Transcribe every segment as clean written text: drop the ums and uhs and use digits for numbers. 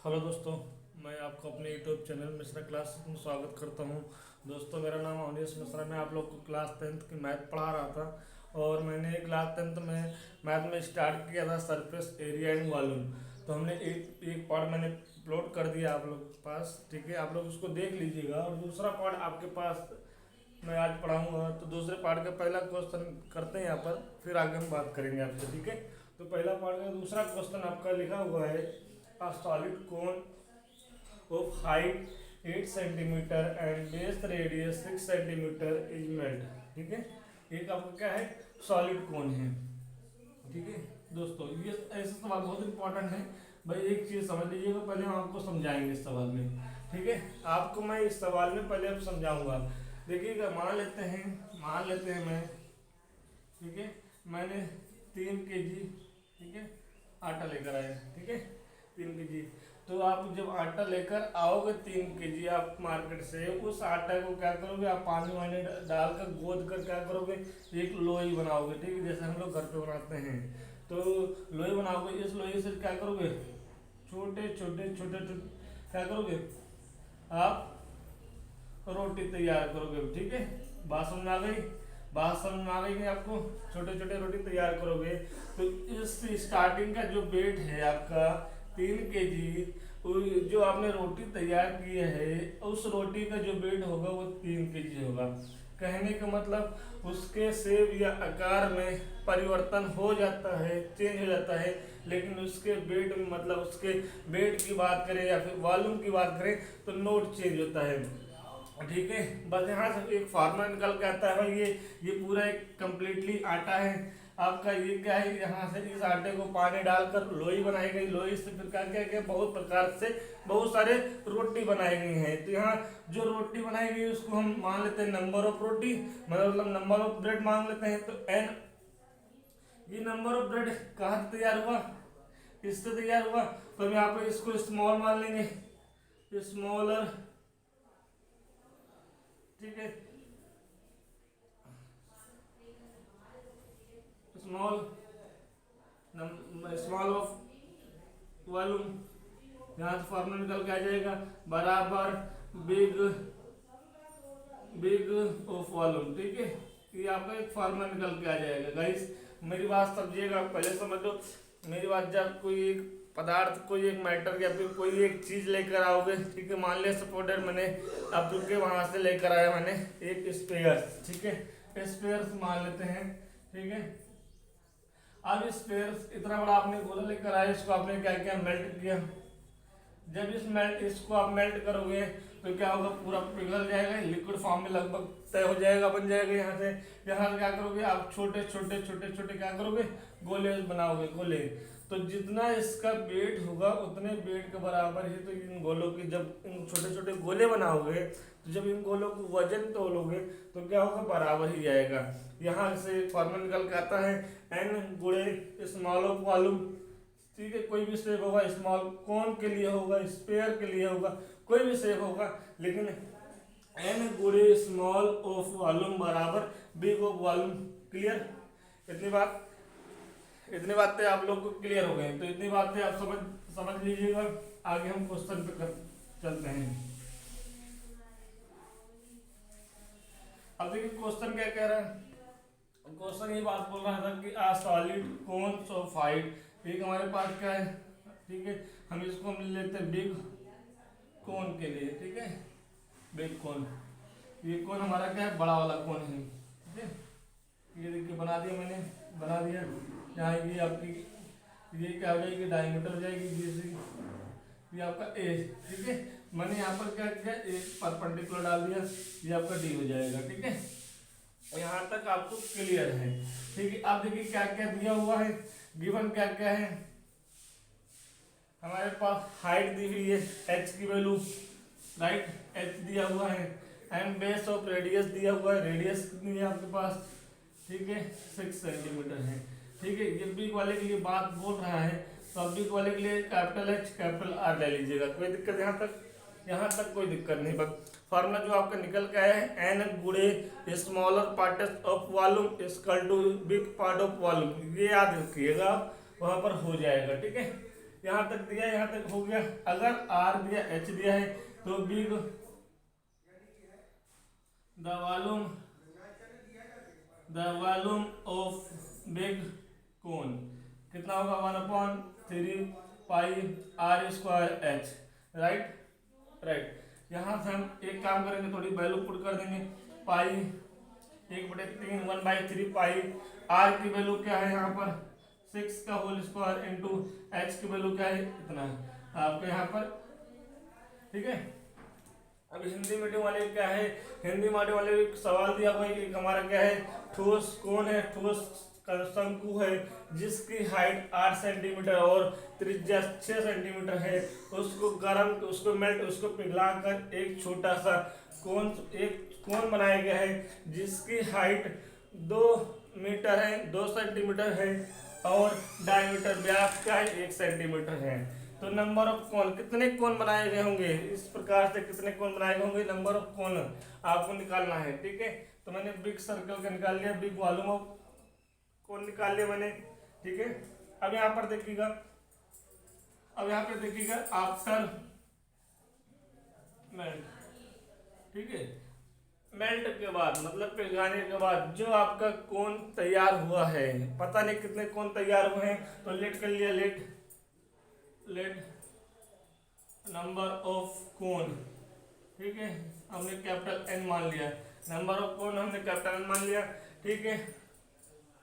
Hello दोस्तों, मैं आपको अपने यूट्यूब चैनल मिश्रा क्लास में स्वागत करता हूं। दोस्तों, मेरा नाम अवनीश मिश्रा। मैं आप लोग को क्लास 10th की मैथ पढ़ा रहा था और मैंने क्लास 10th में मैथ में स्टार्ट किया था सरफेस एरिया एंड वॉल्यूम। तो हमने एक एक पार्ट मैंने अपलोड कर दिया आप लोग के पास, ठीक है। आप लोग उसको देख लीजिएगा और दूसरा पार्ट आपके पास मैं आज पढ़ाऊँगा। तो दूसरे पार्ट का पहला क्वेश्चन करते हैं यहाँ पर, फिर आगे हम बात करेंगे आपसे, ठीक है। तो पहला पार्ट का दूसरा क्वेश्चन आपका लिखा हुआ है, a solid cone of height 8 centimetre and base radius 6 centimetre is melt. ठीक है, एक आपका क्या है, सॉलिड कोन है। ठीक है दोस्तों, ये ऐसा सवाल बहुत इंपॉर्टेंट है भाई। एक चीज समझ लीजिएगा, पहले हम आपको समझाएंगे इस सवाल में, ठीक है। आपको मैं इस सवाल में पहले अब समझाऊंगा। देखिएगा, मान लेते हैं मैं, ठीक है, मैंने 3 kg, ठीक है, आटा लेकर आया, ठीक है, 3 kg। तो आप जब आटा लेकर आओगे 3 kg आप मार्केट से, उस आटा को क्या करोगे, आप पानी वानी डालकर गोद कर क्या करोगे, एक लोई बनाओगे, ठीक है, जैसे हम लोग घर पे बनाते हैं। तो लोई बनाओगे, इस लोई से क्या करोगे, छोटे छोटे छोटे छोटे क्या करोगे, आप रोटी तैयार करोगे, ठीक है। बात समझ आ गई, बात समझ में आ गई कि आपको छोटे छोटे रोटी तैयार करोगे। तो इस स्टार्टिंग का जो वेट है आपका 3 kg, जो आपने रोटी तैयार की है उस रोटी का जो वेट होगा वो 3 kg होगा। कहने का मतलब उसके शेप या आकार में परिवर्तन हो जाता है, चेंज हो जाता है, लेकिन उसके वेट में, मतलब उसके वेट की बात करें या फिर वॉल्यूम की बात करें तो नोट चेंज होता है, ठीक है। बस यहाँ से एक फार्मूला निकल के आता है भाई, ये पूरा एक कम्प्लीटली आटा है आपका। ये क्या है, यहाँ से इस आटे को पानी डालकर लोई बनाई गई, लोई से फिर क्या क्या क्या बहुत प्रकार से बहुत सारे रोटी बनाई गई हैं। तो यहाँ जो रोटी बनाई गई उसको हम मान लेते हैं नंबर ऑफ रोटी, मतलब नंबर ऑफ ब्रेड मान लेते हैं। तो एन, ये नंबर ऑफ ब्रेड कहाँ से तैयार हुआ, इससे तैयार हुआ। तो हम यहाँ पे इसको स्मॉल मान लेंगे, स्मॉलर, ठीक है, स्मॉल स्मॉल ऑफ वॉल्यूम, यहाँ से फॉर्मूला निकल के आ जाएगा बराबर बिग बिग ऑफ वॉल्यूम, ठीक है। ये आपका एक फार्मूला निकल के आ जाएगा। गाइस मेरी बात समझिएगा, पहले समझ लो मेरी बात। जब कोई एक पदार्थ, कोई एक मैटर या फिर कोई एक चीज लेकर आओगे, ठीक है, मान लिया सपोर्टेड मैंने अब के वहां से लेकर आया मैंने एक स्पेयर, ठीक है, स्पेयर मान लेते हैं, ठीक है। अब स्पेयर इतना बड़ा आपने गोला लेकर आया, इसको आपने क्या किया, मेल्ट किया। जब इसको आप मेल्ट करोगे तो क्या होगा, पूरा पिघल जाएगा, लिक्विड फॉर्म में लगभग तय हो जाएगा, बन जाएगा। यहाँ से क्या करोगे आप, छोटे छोटे छोटे छोटे क्या करोगे, गोले बनाओगे, गोले। तो जितना इसका वेट होगा उतने वेट के बराबर ही तो इन गोलों की, जब इन छोटे छोटे गोले बनाओगे तो जब इन गोलों को वजन तोलोगे तो क्या होगा, बराबर ही जाएगा। यहाँ से फॉर्मूला निकल के आता है एन गुणे स्मॉल ऑफ वॉल्यूम, ठीक है। कोई भी शेप होगा, स्मॉल कौन के लिए होगा, स्पेयर के लिए होगा, कोई भी शेप होगा, लेकिन एन गुणे स्मॉल ऑफ वॉल्यूम बराबर बिग ऑफ वॉल्यूम। क्लियर, इतनी बात, इतनी बातें आप लोग को क्लियर हो गई। तो इतनी बातें आप समझ लीजिएगा। आगे हम क्वेश्चन पे चलते हैं। अब देखिए क्वेश्चन क्या कह रहा है। क्वेश्चन ये बात बोल रहा था कि आ सॉलिड कोन ऑफ हाइट, एक हमारे पास क्या है, ठीक है, हम इसको हम लेते हैं बिग कोन के लिए, ठीक है, बिग कोन। ये कोन हमारा क्या है, बड़ा वाला कोन है, ठीक है। ये देखिए बना दिया मैंने, बना दिया। यहाँ ये आपकी ये क्या हो जाएगी, डायमीटर हो जाएगी, ये आपका ए, ठीक है। मैंने यहाँ पर क्या किया, एक परपेंडिकुलर डाल दिया, ये आपका डी हो जाएगा, ठीक है। यहाँ तक आपको क्लियर है, ठीक है। अब देखिए क्या क्या दिया हुआ है, गिवन क्या क्या है। हमारे पास हाइट दी हुई है, एच की वैल्यू, राइट, एच दिया हुआ है, एंड बेस ऑफ रेडियस दिया हुआ है, रेडियस कितनी है आपके पास, ठीक है, 6 सेंटीमीटर है, ठीक है। ये बिग वाले के लिए बात बोल रहा है, तो अब बिग वाले के लिए कैपिटल एच कैपिटल आर ले लीजिएगा, कोई दिक्कत यहाँ तक कोई दिक्कत नहीं। बस फार्मूला जो आपका निकल के आया है, एन गुणे smaller part of volume equal to big part of volume, ये याद रखिएगा, वहां पर हो जाएगा, ठीक है। यहाँ तक दिया, यहाँ तक हो गया। अगर R दिया, H दिया है तो big the volume of big cone कितना होगा 1/3 pi R square H। Right. यहाँ से हम एक काम करेंगे, थोड़ी वैल्यू पुट कर देंगे। पाई 1/3 1/3 पाई R की वैल्यू क्या है यहाँ पर 6 का होल स्क्वायर इंटू H की वैल्यू क्या है इतना है आपके यहाँ पर। ठीक है। अब हिंदी मीडियम वाले क्या है, हिंदी मीडियम वाले एक सवाल दिया हुआ है कि हमारा क्या है, ठोस कौन है, ठोस शंकु है जिसकी हाइट 8 सेंटीमीटर और त्रिज्या 6 सेंटीमीटर है, उसको मेल्ट, उसको पिघलाकर एक छोटा सा कोन बनाया गया है जिसकी हाइट 2 मीटर है, 2 सेंटीमीटर है और डायमीटर व्यास का 1 सेंटीमीटर है। तो नंबर ऑफ कोन, कितने कोन बनाए गए होंगे, इस प्रकार से कितने कोन बनाए गए होंगे, नंबर ऑफ कोन आपको निकालना है। ठीक है। तो मैंने बिग सर्कल का निकाल लिया, बिग वॉल्यूम ऑफ कोन निकाल लिया मैंने। ठीक है। अब यहाँ पर देखिएगा, आफ्टर मेल्ट। ठीक है। मेल्ट के बाद मतलब पिघलाने के बाद जो आपका कोन तैयार हुआ है, पता नहीं कितने कोन तैयार हुए हैं, तो लेट कर लिया, लेट नंबर ऑफ कोन। ठीक है। हमने कैपिटल N मान लिया, नंबर ऑफ कोन हमने कैपिटल N मान लिया। ठीक है।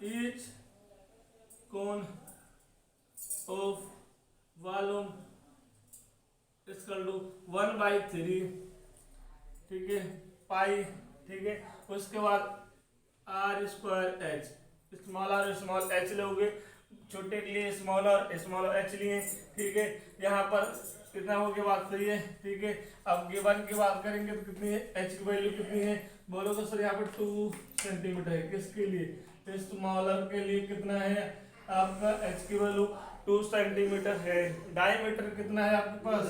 Each cone of volume equal to 1/3। ठीक है। पाई। ठीक है। उसके बाद R square H, small r small h लोगे, छोटे के लिए स्मॉल h लिए। ठीक है। यहाँ पर कितना हो गया, बात सही है। ठीक है। अब गिवन की बात करेंगे तो कितनी है, h की वैल्यू कितनी है, बोलोगे सर यहाँ पर 2 सेंटीमीटर है, किसके लिए, स्मॉलर के लिए कितना है आपका, h की वैल्यू 2 सेंटीमीटर है। डायमीटर कितना है आपके पास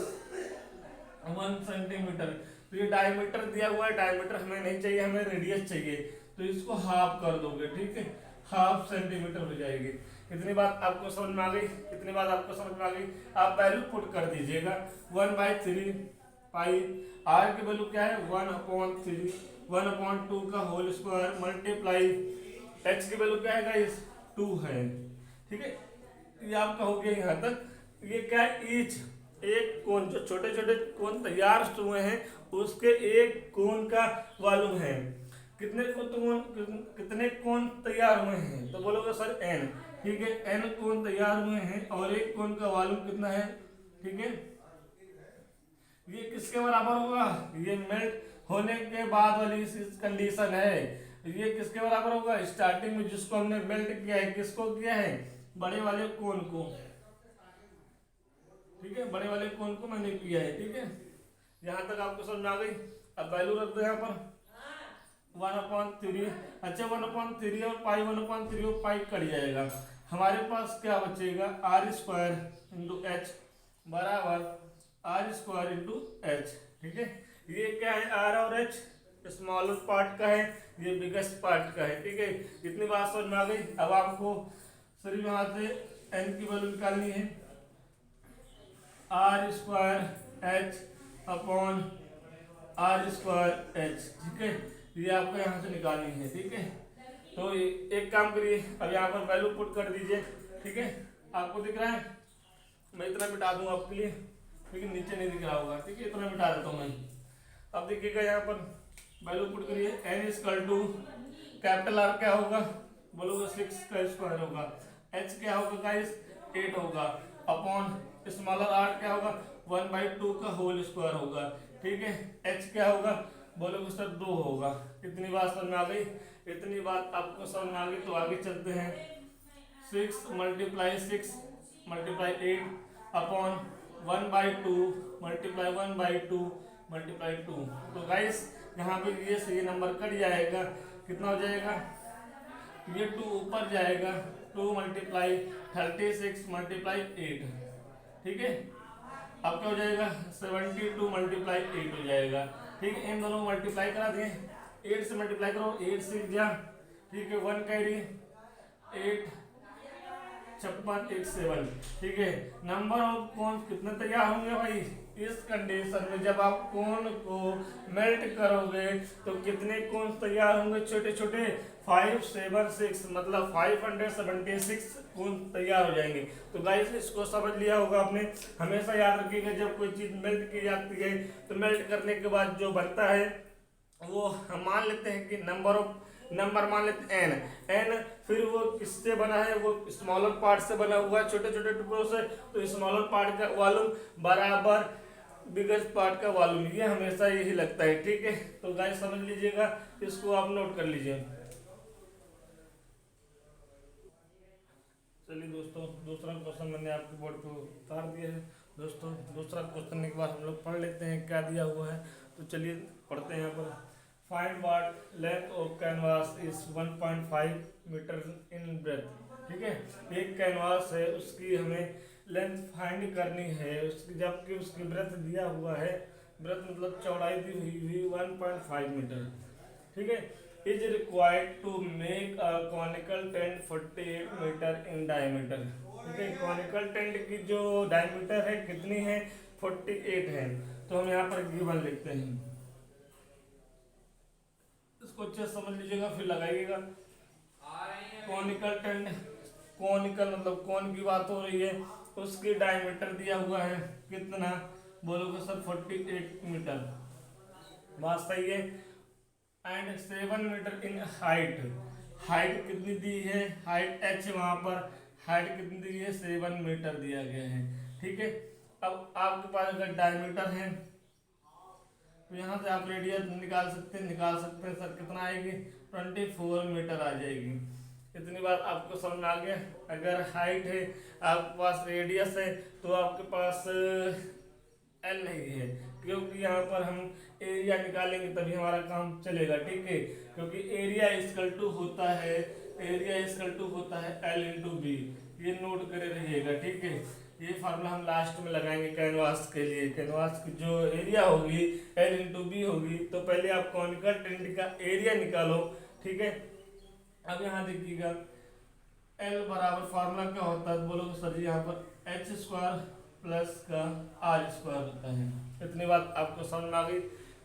1 सेंटीमीटर। तो ये डायमीटर दिया हुआ है, डायमीटर हमें नहीं चाहिए, हमें रेडियस चाहिए, तो इसको हाफ कर दोगे। ठीक है। हाफ सेंटीमीटर हो जाएगी। इतनी बात आपको समझ में आ गई, आप वैल्यू पुट कर दीजिएगा। 1/3 पाई R की वैल्यू क्या है 1/3, 1/2 का होल स्क्वायर मल्टीप्लाई H की वैल्यू क्या है गाइस 2 है। ठीक है। ये आपका हो गया यहाँ तक। ये क्या है, ईच एक कोन, जो छोटे छोटे कोन तैयार हुए हैं उसके एक कोन का वॉल्यूम है। कितने कोन तैयार हुए हैं, तो बोलोगे सर n। ठीक है। n कोन तैयार हुए हैं और एक कोन का वॉल्यूम कितना है। ठीक है। ये किसके बराबर होगा, ये मेल्ट होने के बाद वाली कंडीशन है। ये किसके बराबर होगा, स्टार्टिंग में जिसको हमने मेल्ट किया है, किसको किया है, बड़े वाले कोन को। ठीक है। बड़े वाले कोन को मैंने किया है। ठीक है। यहाँ तक आपको समझ में आ गई। अब वैल्यू रख दो यहाँ पर 1/3। अच्छा 1/3 और पाई 1/3 और पाई कट जाएगा, हमारे पास क्या बचेगा, R स्क्वायर इंटू H बराबर R स्क्वायर इंटू H। ठीक है। ये क्या है, R और H स्मॉलेस्ट पार्ट का है, ये बिगेस्ट पार्ट का है। ठीक है। इतनी बात समझ में आ गई। अब आपको सिर्फ यहाँ से n की वैल्यू निकालनी है, R square H upon R square H। ठीक है। ये आपको यहाँ से निकालनी है। ठीक है। तो एक काम करिए, अब यहाँ पर वैल्यू पुट कर दीजिए। ठीक है। आपको दिख रहा है, मैं इतना मिटा दूंगा आपके लिए, लेकिन नीचे नहीं दिख रहा होगा। ठीक है। इतना मिटा देता हूँ मैं। अब देखिएगा यहाँ पर वैल्यू पुट करिए, n equal to capital R क्या होगा, बोलोगे 6 का स्क्वायर होगा, H क्या होगा गाइस 8 होगा, अपॉन स्मॉलर r क्या होगा 1/2 का होल स्क्वायर होगा। ठीक है। H क्या होगा, बोलोगे सर 2 होगा। इतनी बात समझ में आ गई। इतनी बात आपको समझ में आ गई तो आगे चलते हैं। 6 × 6 × 8 अपॉन 1/2 मल्टीप्लाई 1/2 मल्टीप्लाई 2। तो गाइस यहाँ पे ये नंबर कट जाएगा, कितना हो जाएगा, ये 2 ऊपर जाएगा, 2 × 36 × 8। ठीक है। अब क्या हो जाएगा 72 × 8 हो जाएगा। ठीक है। इन दोनों को मल्टीप्लाई करा दें, 8 से मल्टीप्लाई करो, 8 6 जा। ठीक है। 1 कैरी 8 5617। ठीक है, नंबर ऑफ कोन कितने तैयार होंगे भाई इस कंडीशन में, जब आप कोन को मेल्ट करोगे तो कितने कोन तैयार होंगे छोटे छोटे, 576, मतलब 576 कोन तैयार हो जाएंगे। तो गाइस इसको समझ लिया होगा आपने। हमेशा याद रखिएगा जब कोई चीज मेल्ट की जाती है तो मेल्ट करने के बाद जो बनता है वो हम मान लेते हैं कि नंबर मान लेते हैं एन। फिर वो किससे बना है, वो स्मॉलर पार्ट से बना हुआ है, छोटे छोटे टुकड़ों से। तो स्मॉलर पार्ट का वॉल्यूम बराबर बिगेस्ट पार्ट का वॉल्यूम, ये हमेशा यही लगता है। ठीक है, तो गाइस समझ लीजिएगा, इसको आप नोट कर लीजिए। चलिए दोस्तों, दूसरा क्वेश्चन मैंने आपके बोर्ड पे उतार दिया है। दोस्तों दूसरा क्वेश्चन एक बार हम लोग पढ़ लेते हैं क्या दिया हुआ है। तो चलिए पढ़ते हैं यहाँ पर। Find what length of canvas is 1.5 metre in breadth. ठीक है, एक कैनवास है, उसकी हमें लेंथ फाइंड करनी है उसकी, जबकि उसकी ब्रेथ दिया हुआ है, ब्रेथ मतलब चौड़ाई दी हुई 1.5 मीटर। ठीक है, is required to make a conical tent 48 metre in diameter. ठीक है, कॉनिकल टेंट की जो डायमीटर है कितनी है, 48 है। तो हम यहाँ पर गिवन लिखते हैं, इसको अच्छे से समझ लीजिएगा फिर लगाइएगा। कॉनिकल टेंट, कॉनिकल मतलब कौन की बात हो रही है, उसकी डायमीटर दिया हुआ है कितना, बोलोगे सर 48 मीटर, बात सही है। And 7 metre in height, height कितनी दी है, हाइट h, वहां पर हाइट कितनी दी है, 7 मीटर दिया गया है। ठीक है, अब आपके पास अगर डायमीटर है तो यहाँ से आप रेडियस निकाल सकते हैं सर, कितना आएगी, 24 मीटर आ जाएगी। इतनी बात आपको समझ में आ गया। अगर हाइट है, आपके पास रेडियस है, तो आपके पास एल नहीं है, क्योंकि यहाँ पर हम एरिया निकालेंगे तभी हमारा काम चलेगा। ठीक है, क्योंकि एरिया इक्वल टू होता है, एल इंटू बी, ये नोट करे रहिएगा। ठीक है, ये फार्मूला हम लास्ट में लगाएंगे कैनवास के लिए। कैनवास की जो एरिया होगी एल इंटू बी होगी। तो पहले आप कॉनिकल टेंट का एरिया निकालो। ठीक है, अब यहाँ देखिएगा एल बराबर फार्मूला क्या होता है, बोलो सर जी यहाँ पर एच स्क्वायर प्लस का आर स्क्वायर होता है। इतनी बात आपको समझ में आ गई।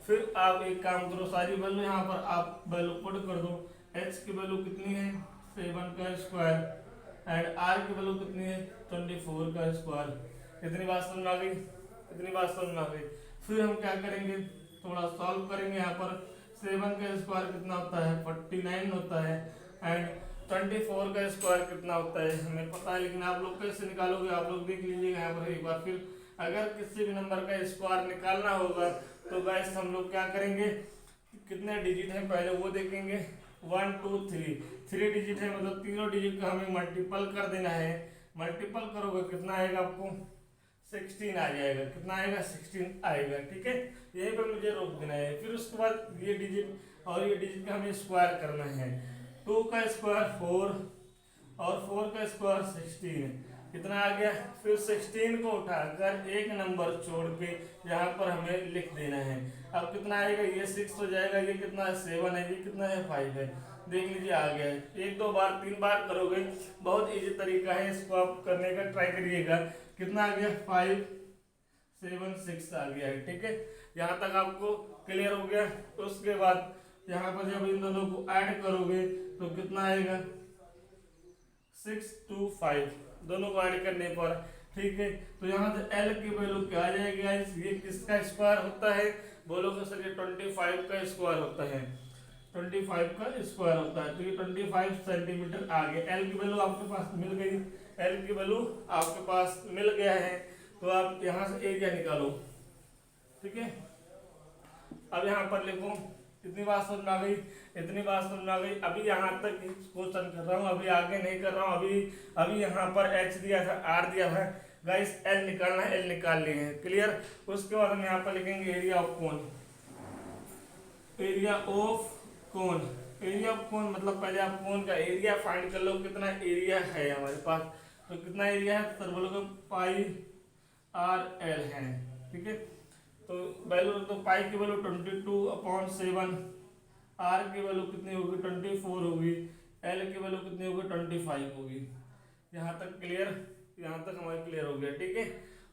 फिर आप एक काम करो, सारी वैल्यू यहाँ पर आप वैल्यू पुट कर दो। एच की वैल्यू कितनी है, 7 का स्क्वायर, एंड आर की वैल्यू कितनी है, 24 का स्क्वायर। इतनी बात समझ में आ गई। फिर हम क्या करेंगे, थोड़ा सॉल्व करेंगे। यहाँ पर 7 का स्क्वायर कितना होता है, 49 होता है, एंड 24 का स्क्वायर कितना होता है हमें पता है, लेकिन आप लोग कैसे निकालोगे आप लोग देख लीजिएगा यहाँ पर एक बार। फिर अगर किसी भी नंबर का स्क्वायर निकालना होगा तो गाइस हम लोग क्या करेंगे, कितने डिजिट है पहले वो देखेंगे। 1 2 3 डिजिट है, मतलब तीनों डिजिट का हमें मल्टीपल कर देना है। मल्टीपल करोगे कितना आएगा आपको, 16 आ जाएगा। कितना आएगा, 16 आएगा। ठीक है, यहीं पर मुझे रोक देना है। फिर उसके बाद ये डिजिट और ये डिजिट का हमें स्क्वायर करना है। 2 का स्क्वायर 4 और 4 का स्क्वायर 16, कितना आ गया। फिर 16 को उठाकर एक नंबर छोड़ के यहाँ पर हमें लिख देना है। अब कितना आएगा, ये 6 हो जाएगा, ये कितना है 7 है, ये कितना है 5 है। देख लीजिए आ गया है। 1 2 बार 3 बार करोगे, बहुत इजी तरीका है, इसको आप करने का ट्राई करिएगा। कितना आ गया, 5 7 6 आ गया है। ठीक है, यहाँ तक आपको क्लियर हो गया। उसके बाद यहाँ पर जब इन दोनों को ऐड करोगे तो कितना आएगा, 6 2 5, दोनों को ऐड करने पर। ठीक है, तो यहाँ से L की वैल्यू क्या आ जाएगी, ये किसका स्क्वायर होता है, बोलोगे सर ये 25 का स्क्वायर होता है, 25 का स्क्वायर होता है। तो ये 25 सेंटीमीटर आ गया। L की वैल्यू आपके पास मिल गई, L की वैल्यू आपके पास मिल गया है। तो आप यहाँ से एरिया निकालो। ठीक है, अब यहाँ पर लिखो, इतनी बात समझ में आ गई। अभी यहाँ तक क्वेश्चन कर रहा हूँ, अभी आगे नहीं कर रहा हूँ। अभी यहाँ पर एच दिया था, आर दिया था, गाइस एल निकालना है, एल निकाल लिए हैं, क्लियर। उसके बाद हम यहाँ पर लिखेंगे area of cone. Area of cone मतलब पहले आप कोन का एरिया फाइंड कर लो, कितना एरिया है हमारे पास। तो कितना एरिया है, सर बोलोगे पाई आर एल है। ठीक है, तो वैल्यू तो पाई की वैल्यू 22/7, आर की वैल्यू कितनी होगी 24 होगी, एल की वैल्यू कितनी होगी 25 होगी। यहाँ तक क्लियर, यहाँ तक हमारे क्लियर हो गया, ठीक है।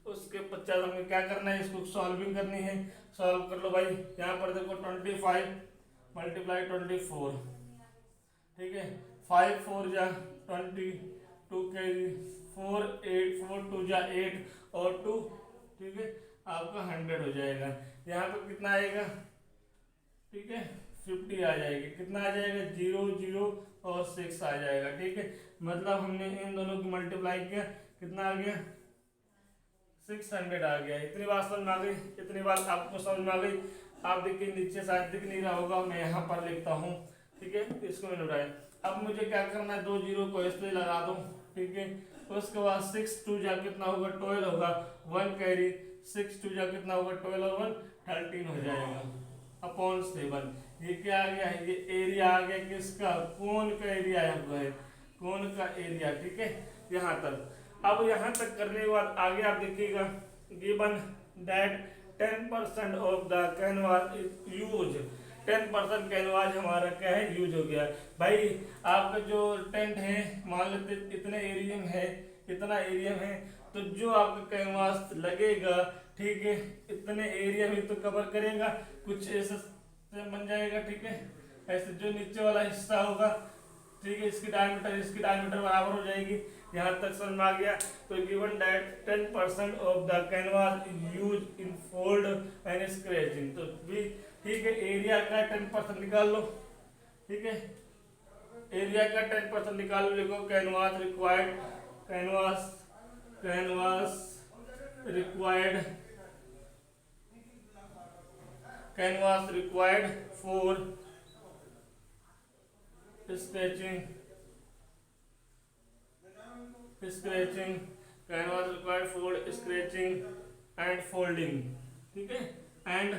उसके पश्चात हमें क्या करना है, इसको सॉल्विंग करनी है। सॉल्व कर लो भाई। यहाँ पर देखो 25 मल्टीप्लाई 24, ठीक है। 5 4 जा 20, 2 कैरी 4 8 4 2 जा 8 और 2, ठीक है, आपका 100 हो जाएगा। यहाँ पर कितना आएगा, ठीक है, 50 आ जाएगी। कितना आ जाएगा, 0 0 और 6 आ जाएगा, ठीक है। मतलब हमने इन दोनों की मल्टीप्लाई किया, कितना आ गया, 600 आ गया। इतनी बात समझ में आ गई, इतनी बात आपको समझ में आ गई। आप देखिए नीचे शायद दिख नहीं रहा होगा, मैं यहाँ पर लिखता हूँ, ठीक है, इसको मैंने उठाया। अब मुझे क्या करना है, 2 जीरो को इस पे लगा दूँ, ठीक है। उसके बाद 6 2 जा कितना होगा, 12 होगा, 1 कैरी 6 2 जा कितना होगा, 12 और 1 13 हो जाएगा अपॉन 7। ये क्या आ गया है, ये एरिया आ गया किसका, कोन का एरिया आया हुआ है, कोन का एरिया, ठीक है, यहाँ तक। अब यहाँ तक करने के बाद आगे आप देखिएगा, given that 10% of the canvas is use. 10% canvas हमारा क्या है, यूज हो गया। भाई आपका जो टेंट है, मान लेते इतने एरिया में है, इतना एरिया में है, तो जो आपका कैनवास लगेगा, ठीक है, इतने एरिया में तो कवर करेगा, कुछ ऐसा बन जाएगा, ठीक है। ऐसे जो नीचे वाला हिस्सा होगा, ठीक है, इसकी डायमीटर बराबर हो जाएगी। यहाँ तक समझ में आ गया। तो given that 10% of the canvas is use in fold and scratching, तो भी ठीक है, एरिया का 10% निकाल लो, ठीक है, एरिया का 10% निकाल लो। लिखो canvas required, canvas required for sketching, canvas required for scratching and folding, ठीक है, एंड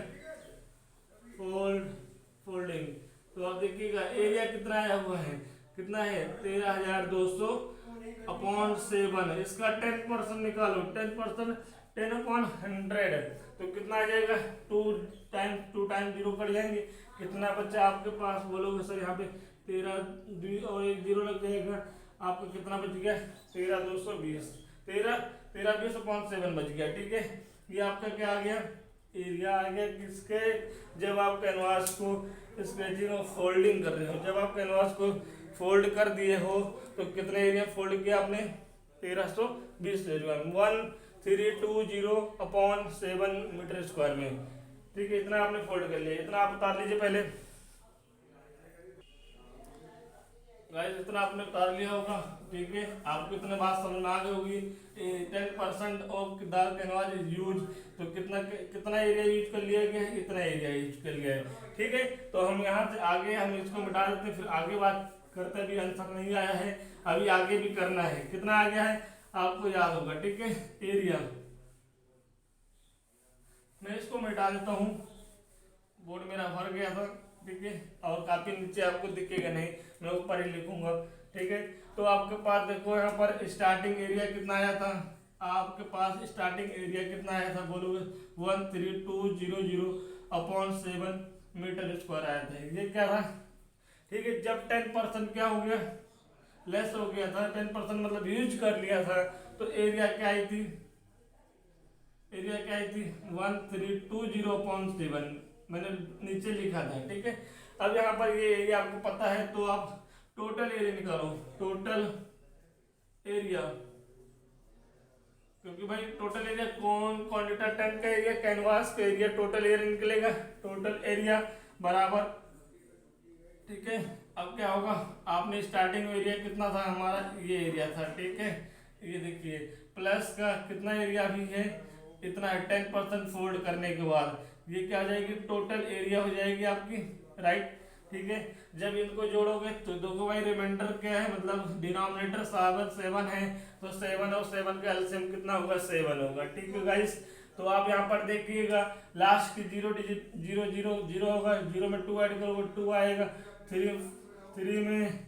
फोल्डिंग। तो आप देखिएगा एरिया कितना आया हुआ है, कितना है, 13,200 अपॉन 7। इसका 10% निकालो, 10% 10 अपॉन 100, तो कितना आ जाएगा, 2 टाइम 0 कट जाएंगे, कितना बच्चा आपके पास, बोलोगे सर यहाँ पे 13 और 1 0 लग जाएगा, आपको कितना बच गया, 13,220, 13 20 अपॉन 7 बच गया, ठीक है। ये आपका क्या आ गया, एरिया आ गया किसके, जब आप कैनवास को स्केचिंग और फोल्डिंग कर रहे हो। जब आप कैनवास को फोल्ड कर दिए हो तो कितने एरिया फोल्ड किया आपने, 1320 एरिया, 1320 अपॉन 7 मीटर स्क्वायर में, ठीक है, इतना आपने फोल्ड कर लिया। इतना आप उतार लीजिए पहले गाइस, इतना आपने उतार लिया होगा, ठीक है। आपको इतने बात समझ में आ गई होगी। 10% of the canvas is use, तो कितना एरिया यूज कर लिया गया है, इतना एरिया यूज कर लिया है, ठीक है। तो हम यहाँ से आगे हम इसको मिटा देते हैं, फिर आगे बात करते भी। आंसर नहीं आया है, अभी आगे भी करना है। कितना आ गया है आपको याद होगा, ठीक है, एरिया। मैं इसको मिटा देता हूँ, बोर्ड मेरा भर गया था, ठीक है, और काफी नीचे आपको दिखेगा नहीं, मैं ऊपर ही लिखूंगा, ठीक है। तो आपके पास देखो यहाँ पर स्टार्टिंग एरिया कितना आया था, आपके पास स्टार्टिंग एरिया कितना आया था, बोलोगे 13200 अपॉन 7 मीटर स्क्वायर आया था। ये क्या था, ठीक है। जब 10% क्या हो गया, लेस हो गया था, 10% मतलब यूज कर लिया था, तो एरिया क्या आई थी, एरिया क्या आई थी 1320 अपॉन 7, मैंने नीचे लिखा था, ठीक है। अब यहाँ पर ये एरिया आपको पता है, तो आप टोटल एरिया निकालो, टोटल एरिया, क्योंकि भाई टोटल एरिया क्वांटिटर 10 का एरिया, कैनवास का एरिया, टोटल एरिया निकलेगा, टोटल एरिया बराबर, ठीक है। अब क्या होगा, आपने स्टार्टिंग एरिया कितना था हमारा, ये एरिया था, ठीक है, ये देखिए प्लस का कितना एरिया भी है, इतना है। 10% फोल्ड करने के बाद ये क्या हो जाएगी, टोटल एरिया हो जाएगी आपकी, राइट, ठीक है। जब इनको जोड़ोगे तो देखो भाई रिमाइंडर क्या है, मतलब डिनोमिनेटर 7 है, तो 7 और 7 का एलसीएम कितना होगा, 7 होगा, ठीक है गाइस। तो आप यहाँ पर देखिएगा लास्ट की 0 डिजिट 0 0 0 होगा, 0 में 2 ऐड करोगे 2 आएगा, 3 में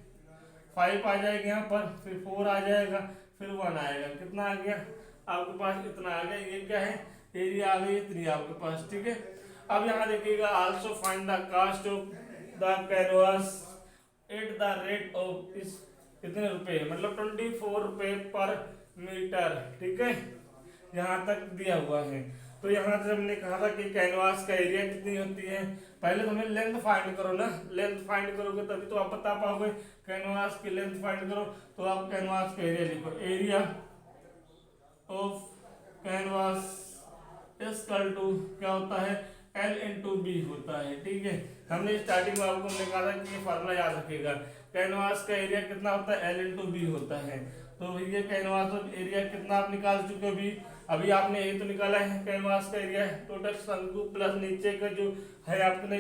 5 आ जाएगा यहाँ पर, फिर 4 आ जाएगा, फिर 1 आएगा, कितना आ गया आपके पास, इतना आ गया। ये क्या है, एरिया आ गई इतनी आपके पास, ठीक है। अब यहाँ देखिएगा also find the cost of the canvas at the rate of कितने रुपए, मतलब 24 रुपए पर मीटर। ठीक है, यहाँ तक दिया हुआ है। तो यहाँ से हमने कहा था कि कैनवास का एरिया कितनी होती है, पहले तो हमें लेंथ फाइंड करो ना, लेंथ फाइंड करोगे तभी तो आप बता पाओगे। कैनवास की लेंथ फाइंड करो, तो आप कैनवास का एरिया लिखो, area of canvas equal to क्या होता है, L इंटू बी होता है। ठीक है, हमने स्टार्टिंग में आपको हमने कहा था कि ये फार्मूला याद रखिएगा, कैनवास का एरिया कितना होता है, L इंटू बी होता है। तो ये कैनवास एरिया कितना आप निकाल चुके हो अभी आपने ये तो निकाला है कैनवास का एरिया, टोटल शंकु प्लस नीचे का जो है आपने